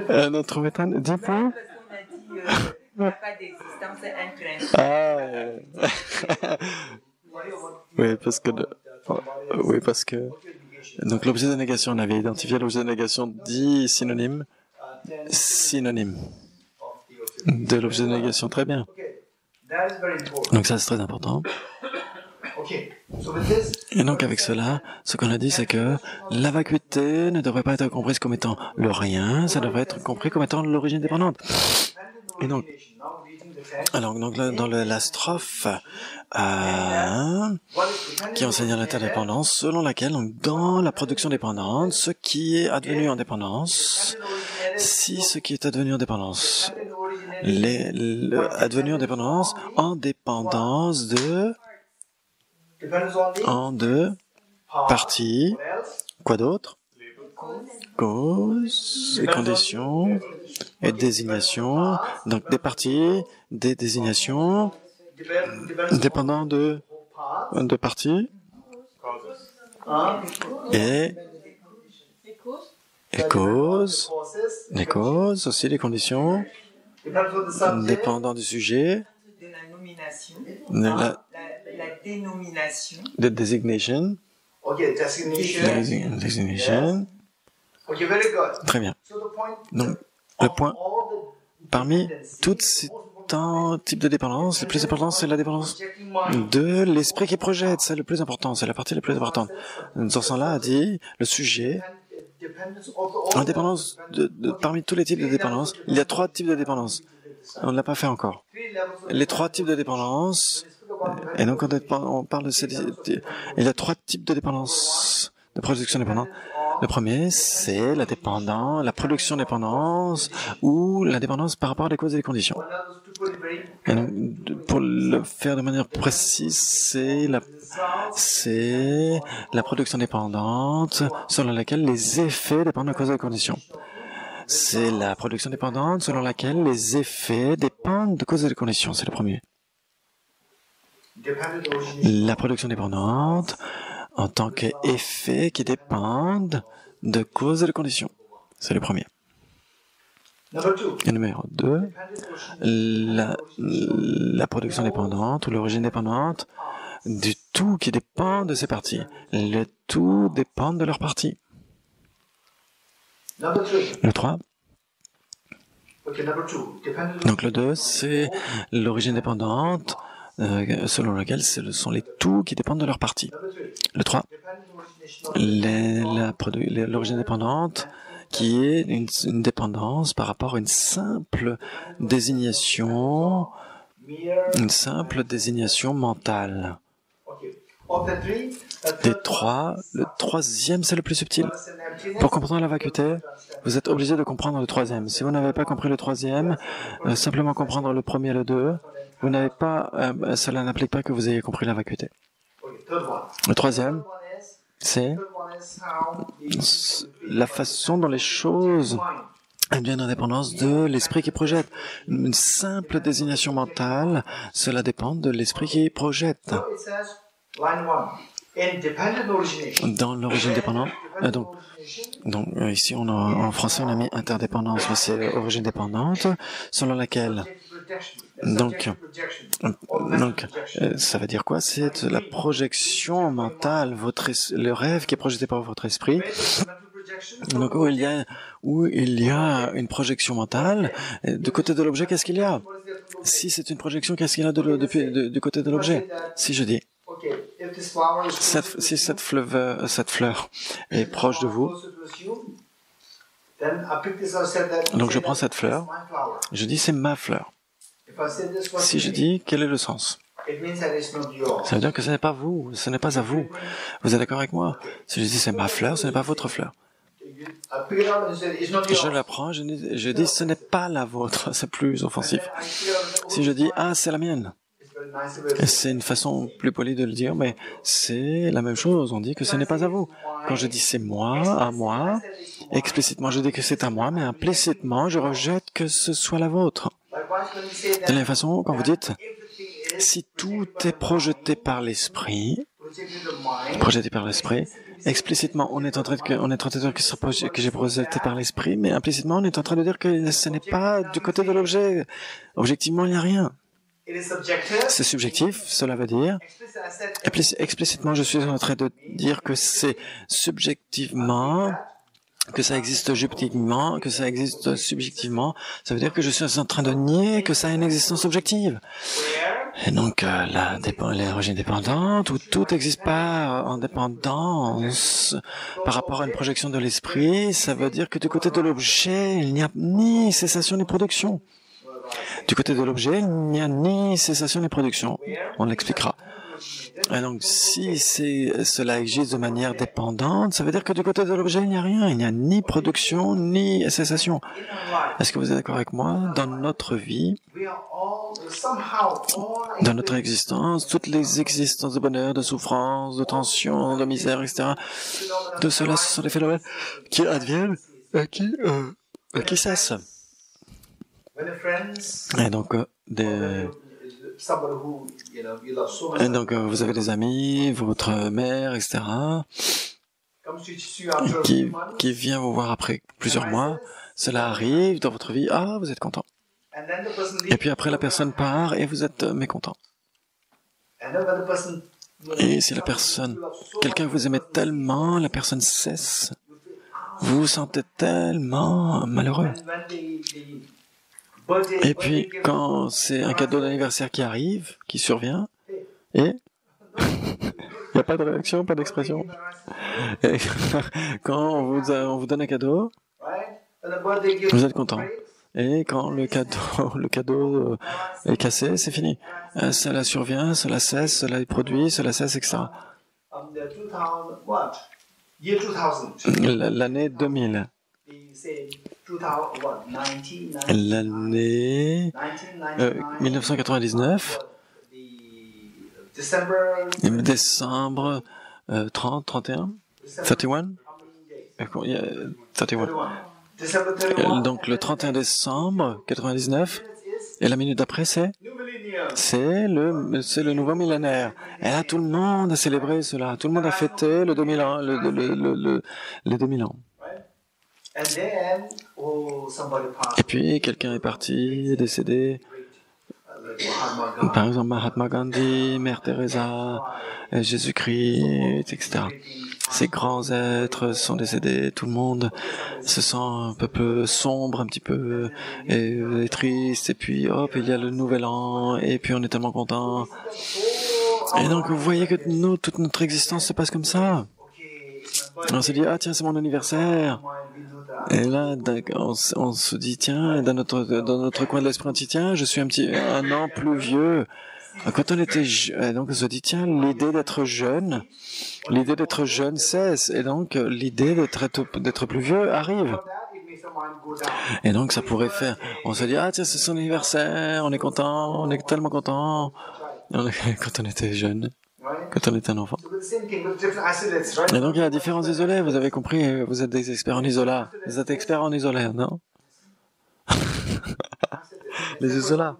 On a trouvé 10 points. Il n'y a pas d'existence intrinsèque. Oui, parce que donc l'objet de négation, on avait identifié l'objet de négation 10 synonymes de l'objet de négation. Très bien. Donc ça, c'est très important. Et donc avec cela, ce qu'on a dit, c'est que la vacuité ne devrait pas être comprise comme étant le rien, ça devrait être compris comme étant l'origine dépendante. Et donc, alors donc dans la strophe qui enseigne l'interdépendance, selon laquelle donc dans la production dépendante, ce qui est advenu en dépendance, si ce qui est advenu en dépendance, advenu en dépendance en deux parties. Quoi d'autre? Cause et conditions et désignation. Donc des parties, des désignations dépendant de parties et causes. Les causes aussi, les conditions dépendant du sujet. La dénomination. The designation. Designation. Très bien. Donc, le point, parmi tous ces types de dépendance, le plus important, c'est la dépendance de l'esprit qui projette. C'est le plus important, c'est la partie la plus importante. Zansan-là a dit, le sujet, en dépendance parmi tous les types de dépendance, il y a 3 types de dépendance. On ne l'a pas fait encore. Les 3 types de dépendance, et donc on parle de ces... Il y a 3 types de dépendance, de production dépendante. Le premier, c'est la production dépendance ou la dépendance par rapport à des causes et des conditions. Et donc, pour le faire de manière précise, c'est la production dépendante selon laquelle les effets dépendent de causes et des conditions. c'est la production dépendante selon laquelle les effets dépendent de causes et de conditions. C'est le premier. La production dépendante en tant qu'effet qui dépendent de causes et de conditions. C'est le premier. Et numéro 2, la production dépendante ou l'origine dépendante du tout qui dépend de ses parties. Le tout dépend de leurs parties. Le 3. Donc le 2, c'est l'origine dépendante selon laquelle ce sont les tout qui dépendent de leurs parties. Le 3. L'origine dépendante qui est une dépendance par rapport à une simple désignation mentale. Des 3, le 3e, c'est le plus subtil. Pour comprendre la vacuité, vous êtes obligé de comprendre le 3e. Si vous n'avez pas compris le 3e, simplement comprendre le 1er et le 2, vous n'avez pas, cela n'implique pas que vous ayez compris la vacuité. Le 3e, c'est la façon dont les choses deviennent en dépendance de l'esprit qui projette. Une simple désignation mentale, cela dépend de l'esprit qui projette. Dans l'origine dépendante, donc ici en français on a mis interdépendance, mais c'est origine dépendante, selon laquelle donc ça veut dire quoi? C'est la projection mentale, le rêve qui est projeté par votre esprit. Donc où il y a une projection mentale, du côté de l'objet, qu'est-ce qu'il y a? Si c'est une projection, qu'est-ce qu'il y a du côté de l'objet? Si je dis, si cette fleur est proche de vous, donc je prends cette fleur, je dis c'est ma fleur. Si je dis, quel est le sens? Ça veut dire que ce n'est pas vous, ce n'est pas à vous. Vous êtes d'accord avec moi? Si je dis c'est ma fleur, ce n'est pas votre fleur. Je la prends, je dis ce n'est pas la vôtre, c'est plus offensif. Si je dis ah c'est la mienne, c'est une façon plus polie de le dire, mais c'est la même chose, on dit que ce n'est pas à vous. Quand je dis c'est moi, à moi, explicitement je dis que c'est à moi, mais implicitement je rejette que ce soit la vôtre. De la même façon, quand vous dites si tout est projeté par l'esprit, explicitement, on est en train de dire que j'ai projeté par l'esprit, mais implicitement, on est en train de dire que ce n'est pas du côté de l'objet. Objectivement, il n'y a rien. C'est subjectif, cela veut dire, explicitement, je suis en train de dire que c'est subjectivement, que ça existe objectivement, que ça existe subjectivement, ça veut dire que je suis en train de nier que ça a une existence objective. Et donc, l'origine dépendante, où tout n'existe pas en dépendance par rapport à une projection de l'esprit, ça veut dire que du côté de l'objet, il n'y a ni cessation ni production. Du côté de l'objet, il n'y a ni cessation ni production. On l'expliquera. Et donc, si cela existe de manière dépendante, ça veut dire que du côté de l'objet, il n'y a rien. Il n'y a ni production, ni cessation. Est-ce que vous êtes d'accord avec moi? Dans notre vie, dans notre existence, toutes les existences de bonheur, de souffrance, de tension, de misère, etc., tout cela, ce sont des phénomènes qui adviennent et qui cessent. Et donc, vous avez des amis, votre mère, etc., qui vient vous voir après plusieurs mois. Cela arrive dans votre vie. Ah, vous êtes content. Et puis après, la personne part et vous êtes mécontent. Et si quelqu'un que vous aimez tellement, la personne cesse, vous vous sentez tellement malheureux. Et puis, quand c'est un cadeau d'anniversaire qui arrive, qui survient, et il n'y a pas de réaction, pas d'expression. Et quand on vous donne un cadeau, vous êtes content. Et quand le cadeau est cassé, c'est fini. Cela survient, cela cesse, cela est produit, cela cesse, etc. L'année 2000. L'année 1999, décembre 30, 31, 31, 31. Donc le 31 décembre 99, et la minute d'après c'est le nouveau millénaire. Et là tout le monde a célébré cela, tout le monde a fêté le 2000 ans, les 2000 ans. Et puis quelqu'un est parti, est décédé. Par exemple Mahatma Gandhi, Mère Teresa, Jésus-Christ, etc. Ces grands êtres sont décédés, tout le monde se sent un peu sombre, un petit peu et triste, et puis hop, il y a le nouvel an, et puis on est tellement content. Et donc vous voyez que nous, toute notre existence se passe comme ça. On se dit, ah tiens, c'est mon anniversaire. Et là, on se dit, tiens, dans notre coin de l'esprit, on dit, tiens, je suis un an plus vieux. Quand on était donc on se dit, tiens, l'idée d'être jeune cesse, et donc l'idée d'être plus vieux arrive. Et donc ça pourrait faire, on se dit, ah tiens, c'est son anniversaire, on est content, on est tellement content, quand on était jeune, quand on était un enfant. Et donc il y a différents isolés, vous avez compris, vous êtes des experts en isolat, vous êtes experts en isolés, non? Les isolats.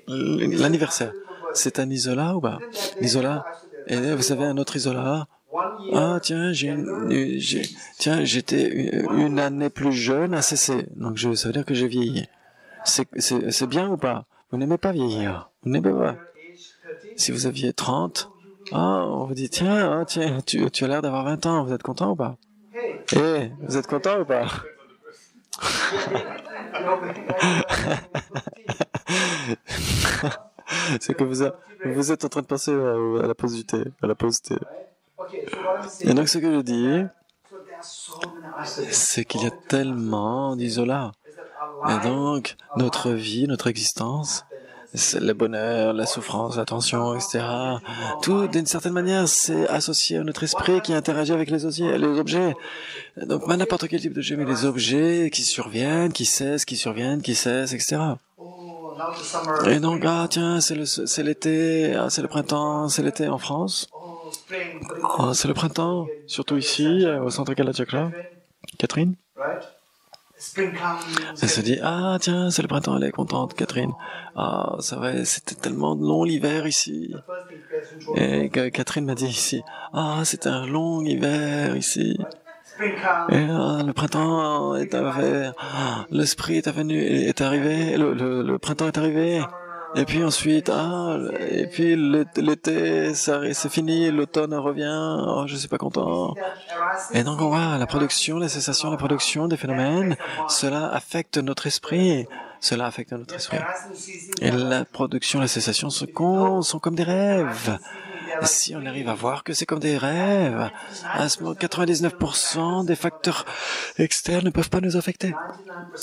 L'anniversaire, c'est un isolat ou pas? L'isolat. Et là, vous avez un autre isolat. Ah tiens, j'étais une année plus jeune à cesser. Donc ça veut dire que j'ai vieilli. C'est bien ou pas? Vous n'aimez pas vieillir. Vous n'aimez pas. Si vous aviez 30, on vous dit tiens, tu as l'air d'avoir 20 ans. Vous êtes content ou pas? Vous êtes content ou pas? C'est que vous êtes en train de penser à la pause du thé, à la pause thé. Et donc ce que je dis, c'est qu'il y a tellement d'isolats. Et donc notre vie, notre existence, le bonheur, la souffrance, la tension, etc. Tout, d'une certaine manière, c'est associé à notre esprit qui interagit avec les objets. Donc, n'importe quel type d'objet, mais les objets qui surviennent, qui cessent, qui surviennent, qui cessent, etc. Et donc, ah tiens, c'est l'été, c'est le printemps, c'est l'été en France. C'est le printemps, surtout ici, au centre Kalachakra. Catherine? Elle se dit, ah tiens, c'est le printemps, elle est contente, Catherine. Ah, ça va, c'était tellement long l'hiver ici. Et Catherine m'a dit ici, ah, c'était un long hiver ici. Et le printemps est arrivé, l'esprit est arrivé, le printemps est arrivé. Et puis ensuite, et puis l'été, c'est fini, l'automne revient, je suis pas content. Et donc on voit la production, la cessation, la production des phénomènes, cela affecte notre esprit. Et la production, la cessation sont comme des rêves. Et si on arrive à voir que c'est comme des rêves, à ce moment, 99% des facteurs externes ne peuvent pas nous affecter.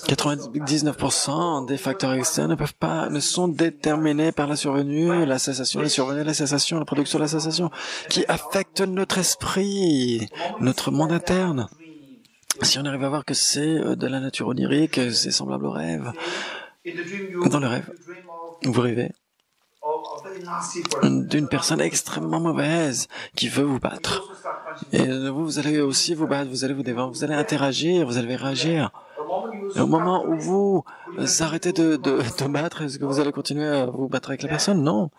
99% des facteurs externes ne sont déterminés par la survenue, la cessation, la production, la cessation, qui affectent notre esprit, notre monde interne. Si on arrive à voir que c'est de la nature onirique, c'est semblable au rêve. Dans le rêve, vous rêvez d'une personne extrêmement mauvaise qui veut vous battre. Et vous allez aussi vous battre, vous allez vous défendre, vous allez interagir, vous allez réagir. Et au moment où vous arrêtez de battre, est-ce que vous allez continuer à vous battre avec la personne? Non.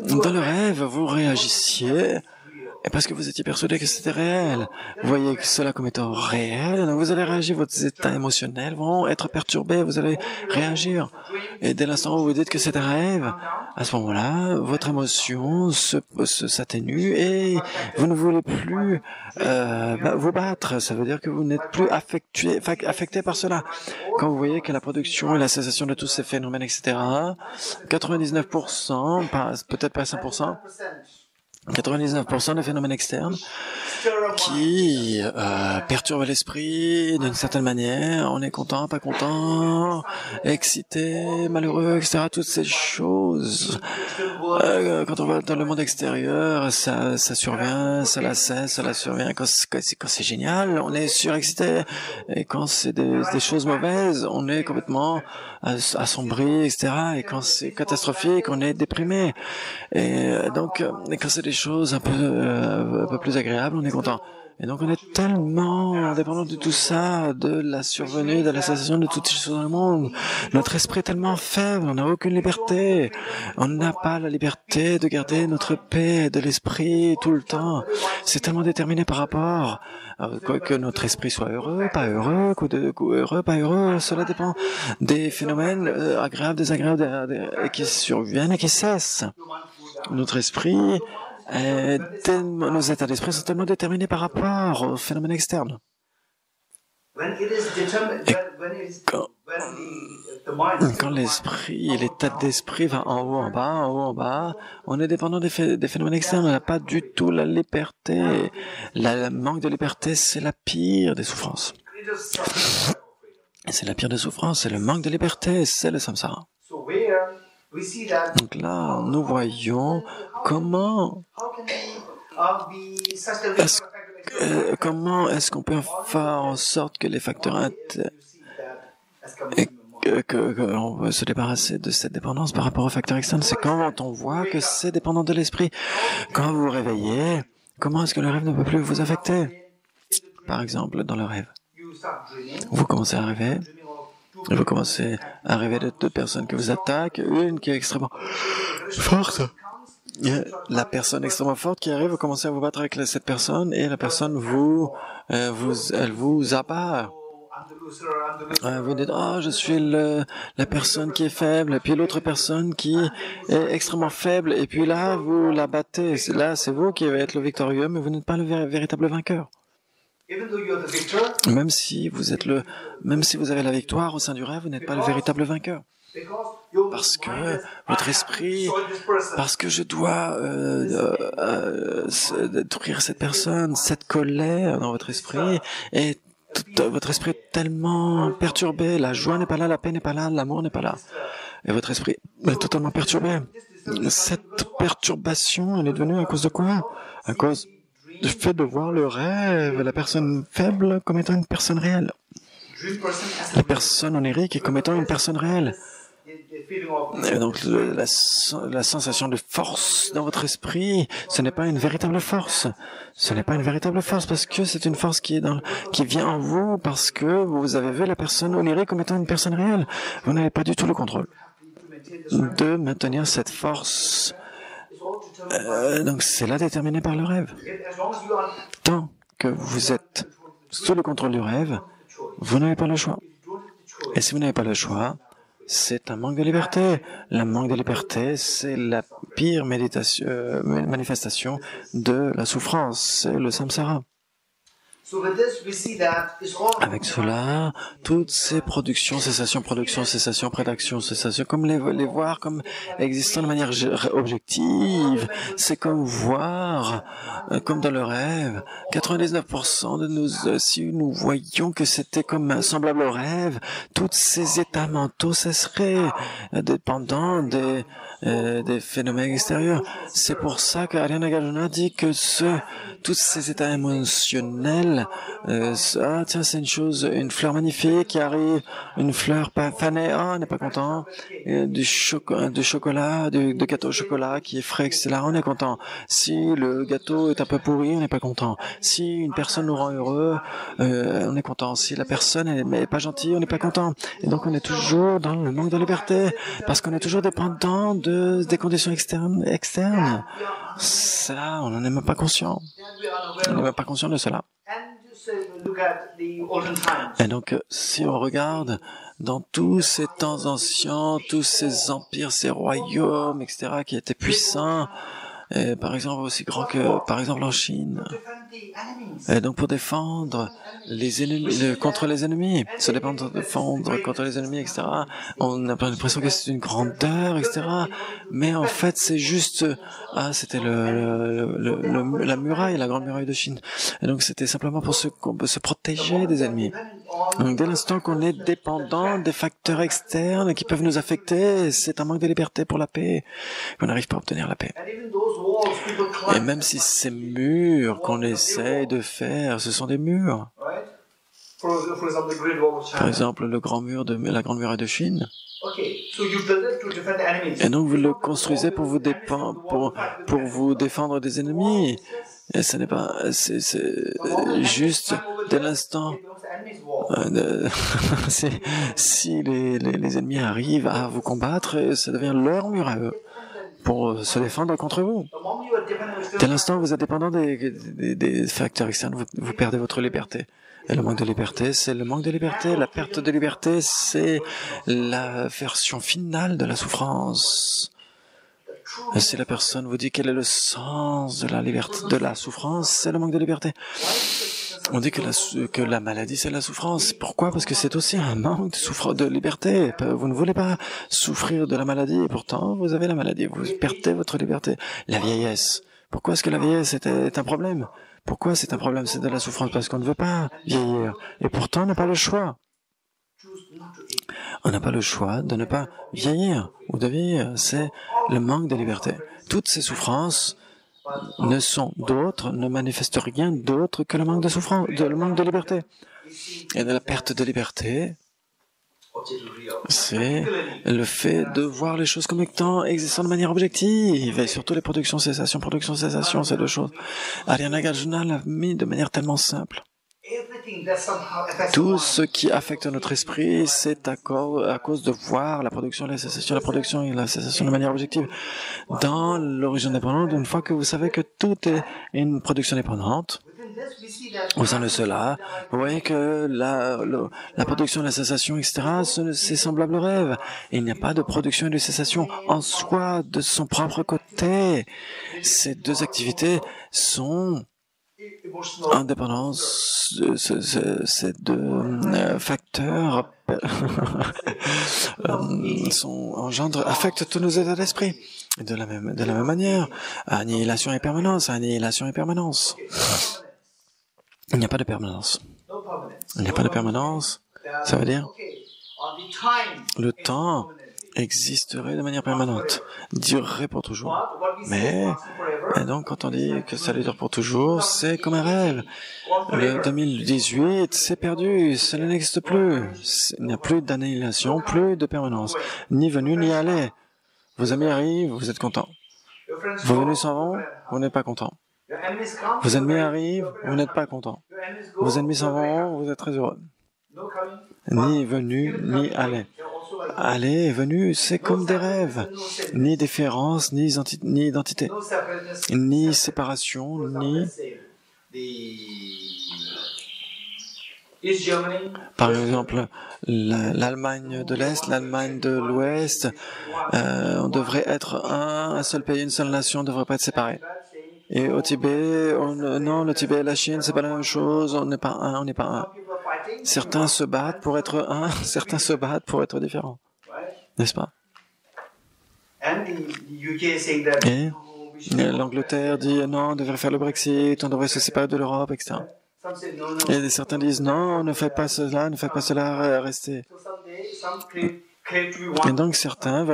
Dans le rêve, vous réagissiez et parce que vous étiez persuadé que c'était réel. Vous voyez que cela comme étant réel, donc vous allez réagir, votre état émotionnel vont être perturbés, vous allez réagir. Et dès l'instant où vous dites que c'est un rêve, à ce moment-là, votre émotion s'atténue et vous ne voulez plus vous battre. Ça veut dire que vous n'êtes plus affecté par cela. Quand vous voyez que la production et la cessation de tous ces phénomènes, etc., 99%, peut-être pas 100%, 99% des phénomènes externes qui perturbent l'esprit d'une certaine manière, on est content, pas content, excité, malheureux, etc. Toutes ces choses, quand on va dans le monde extérieur, ça survient, cela cesse, cela survient. Quand c'est génial, on est surexcité, et quand c'est des choses mauvaises, on est complètement assombri, etc. Et quand c'est catastrophique, on est déprimé. Et donc, quand c'est des choses un peu plus agréables, on est content. Et donc on est tellement dépendant de tout ça, de la survenue, de la cessation de toutes ces choses dans le monde. Notre esprit est tellement faible, on n'a aucune liberté. On n'a pas la liberté de garder notre paix de l'esprit tout le temps. C'est tellement déterminé par rapport que notre esprit soit heureux, pas heureux, heureux, pas heureux. Cela dépend des phénomènes agréables, désagréables qui surviennent et qui cessent. Notre esprit nos états d'esprit sont tellement déterminés par rapport aux phénomènes externes. Quand l'esprit, l'état d'esprit va en haut, en bas, on est dépendant des phénomènes externes, on n'a pas du tout la liberté. Le manque de liberté, c'est la pire des souffrances. Et c'est la pire des souffrances, c'est le manque de liberté, c'est le samsara. Donc là, nous voyons comment est-ce qu'on peut faire en sorte que les facteurs qu'on veut se débarrasser de cette dépendance par rapport aux facteurs externes. C'est quand on voit que c'est dépendant de l'esprit. Quand vous vous réveillez, comment est-ce que le rêve ne peut plus vous affecter? Par exemple, dans le rêve, vous commencez à rêver. Vous commencez à rêver de deux personnes qui vous attaquent, une qui est extrêmement forte. La personne extrêmement forte qui arrive, vous commencez à vous battre avec cette personne et la personne elle vous abat. Vous dites, je suis la personne qui est faible, et puis l'autre personne qui est extrêmement faible, et puis là, vous la battez. Là, c'est vous qui allez être le victorieux, mais vous n'êtes pas le véritable vainqueur. Même si vous avez la victoire au sein du rêve, vous n'êtes pas le véritable vainqueur. Parce que votre esprit, parce que je dois détruire cette personne, cette colère dans votre esprit, et votre esprit est tellement perturbé, la joie n'est pas là, la paix n'est pas là, l'amour n'est pas là. Et votre esprit est totalement perturbé. Cette perturbation, elle est devenue à cause de quoi? À cause du fait de voir le rêve, la personne faible comme étant une personne réelle. La personne onirique comme étant une personne réelle. Et donc la sensation de force dans votre esprit, ce n'est pas une véritable force. Ce n'est pas une véritable force parce que c'est une force qui vient en vous parce que vous avez vu la personne onirique comme étant une personne réelle. Vous n'avez pas du tout le contrôle de maintenir cette force. Donc c'est là déterminé par le rêve. Tant que vous êtes sous le contrôle du rêve, vous n'avez pas le choix. Et si vous n'avez pas le choix, c'est un manque de liberté. Le manque de liberté, c'est la pire manifestation de la souffrance, c'est le samsara. Avec cela, toutes ces productions, cessation, prédaction, cessation, comme les voir comme existant de manière objective, c'est comme voir, comme dans le rêve, 99% de nous, si nous voyions que c'était comme semblable au rêve, tous ces états mentaux cesseraient, dépendant des phénomènes extérieurs. C'est pour ça que Ariana Nagarjuna dit que tous ces états émotionnels, tiens, c'est une fleur magnifique qui arrive, une fleur fanée, on n'est pas content, du chocolat, du gâteau au chocolat qui est frais, etc., on est content. Si le gâteau est un peu pourri, on n'est pas content. Si une personne nous rend heureux, on est content. Si la personne n'est pas gentille, on n'est pas content. Et donc on est toujours dans le manque de liberté, parce qu'on est toujours dépendant des conditions externes. Ça, on n'en est même pas conscient. On n'est même pas conscient de cela. Et donc, si on regarde dans tous ces temps anciens, tous ces empires, ces royaumes, etc., qui étaient puissants, et par exemple aussi grands que, par exemple, en Chine. Et donc, pour défendre les ennemis, contre les ennemis, se défendre contre les ennemis, etc., on a l'impression que c'est une grandeur, etc., mais en fait, c'est juste, c'était la muraille, la grande muraille de Chine. Et donc, c'était simplement pour se protéger des ennemis. Donc, dès l'instant qu'on est dépendant des facteurs externes qui peuvent nous affecter, c'est un manque de liberté pour la paix, qu'on n'arrive pas à obtenir la paix. Et même si ces murs qu'on essaye de faire, ce sont des murs. Par exemple, la grande muraille de Chine. Et donc vous le construisez pour vous défendre des ennemis. Et ce n'est pas, c'est juste dès l'instant, si les ennemis arrivent à vous combattre, ça devient leur mur à eux pour se défendre contre vous. Dès l'instant où vous êtes dépendant des facteurs externes, vous perdez votre liberté. Et le manque de liberté, c'est le manque de liberté. La perte de liberté, c'est la version finale de la souffrance. Et si la personne vous dit quel est le sens de la liberté, de la souffrance, c'est le manque de liberté. On dit que la maladie, c'est la souffrance. Pourquoi? Parce que c'est aussi un manque de liberté. Vous ne voulez pas souffrir de la maladie, et pourtant, vous avez la maladie. Vous perdez votre liberté. La vieillesse. Pourquoi est-ce que la vieillesse est un problème? Pourquoi c'est un problème? C'est de la souffrance parce qu'on ne veut pas vieillir. Et pourtant, on n'a pas le choix. On n'a pas le choix de ne pas vieillir ou de vieillir. C'est le manque de liberté. Toutes ces souffrances ne manifestent rien d'autre que le manque de souffrance, le manque de liberté. Et de la perte de liberté, c'est le fait de voir les choses comme étant existant de manière objective, et surtout les production-cessation, c'est deux choses. Ariana Nagarjuna l'a mis de manière tellement simple. Tout ce qui affecte notre esprit, c'est à cause de voir la production et la cessation de manière objective. Dans l'origine dépendante, une fois que vous savez que tout est une production dépendante, au sein de cela, vous voyez que la production et la cessation, etc., c'est semblable au rêve. Il n'y a pas de production et de cessation en soi, de son propre côté. Ces deux activités sont indépendants, ces deux facteurs affectent tous nos états d'esprit. De la même manière, annihilation et permanence, annihilation et permanence. Il n'y a pas de permanence. Il n'y a pas de permanence. Ça veut dire le temps existerait de manière permanente, durerait pour toujours. Mais, et donc quand on dit que ça dure pour toujours, c'est comme un rêve. Le 2018, c'est perdu, ça n'existe plus. Il n'y a plus d'annihilation, plus de permanence. Ni venu, ni aller. Vos amis arrivent, vous êtes content. Vos venus s'en vont, vous n'êtes pas content. Vos ennemis arrivent, vous n'êtes pas content. Vos ennemis s'en vont, vous êtes très heureux. Ni venu, ni aller. Aller et venu, c'est comme des rêves. Ni différence, ni identité. Ni séparation, ni... Par exemple, l'Allemagne de l'Est, l'Allemagne de l'Ouest, on devrait être un seul pays, une seule nation, on ne devrait pas être séparés. Et au Tibet, non, le Tibet et la Chine, c'est pas la même chose, on n'est pas un, on n'est pas un. Certains se battent pour être un, certains se battent pour être différents. N'est-ce pas? Et l'Angleterre dit non, on devrait faire le Brexit, on devrait se séparer de l'Europe, etc. Et certains disent non, ne faites pas cela, restez. Et donc certains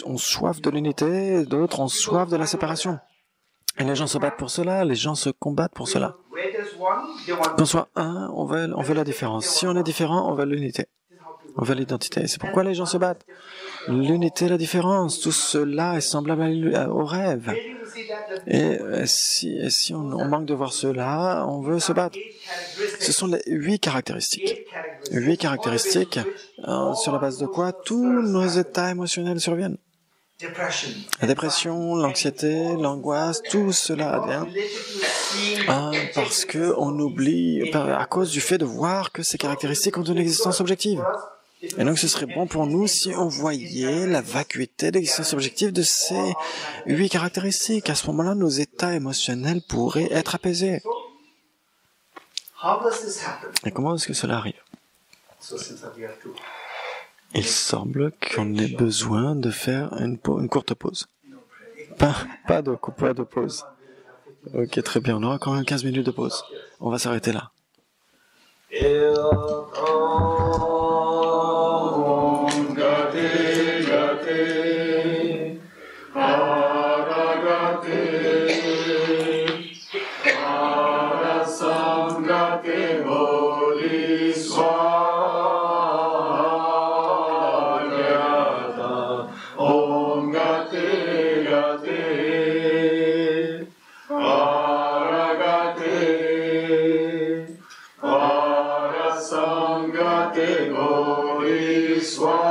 ont soif de l'unité, d'autres ont soif de la séparation. Et les gens se battent pour cela, les gens se combattent pour cela. Qu'on soit un, on veut la différence. Si on est différent, on veut l'unité. On veut l'identité. C'est pourquoi les gens se battent. L'unité, la différence, tout cela est semblable au rêve. Et si on manque de voir cela, on veut se battre. Ce sont les 8 caractéristiques. 8 caractéristiques sur la base de quoi tous nos états émotionnels surviennent. La dépression, l'anxiété, l'angoisse, tout cela vient parce que on oublie, à cause du fait de voir que ces caractéristiques ont une existence objective. Et donc ce serait bon pour nous si on voyait la vacuité d'existence objective de ces 8 caractéristiques. À ce moment-là, nos états émotionnels pourraient être apaisés. Et comment est-ce que cela arrive? Il semble qu'on ait besoin de faire une courte pause. Pas de pause. Ok, très bien. On aura quand même 15 minutes de pause. On va s'arrêter là. Om Gate Gate soit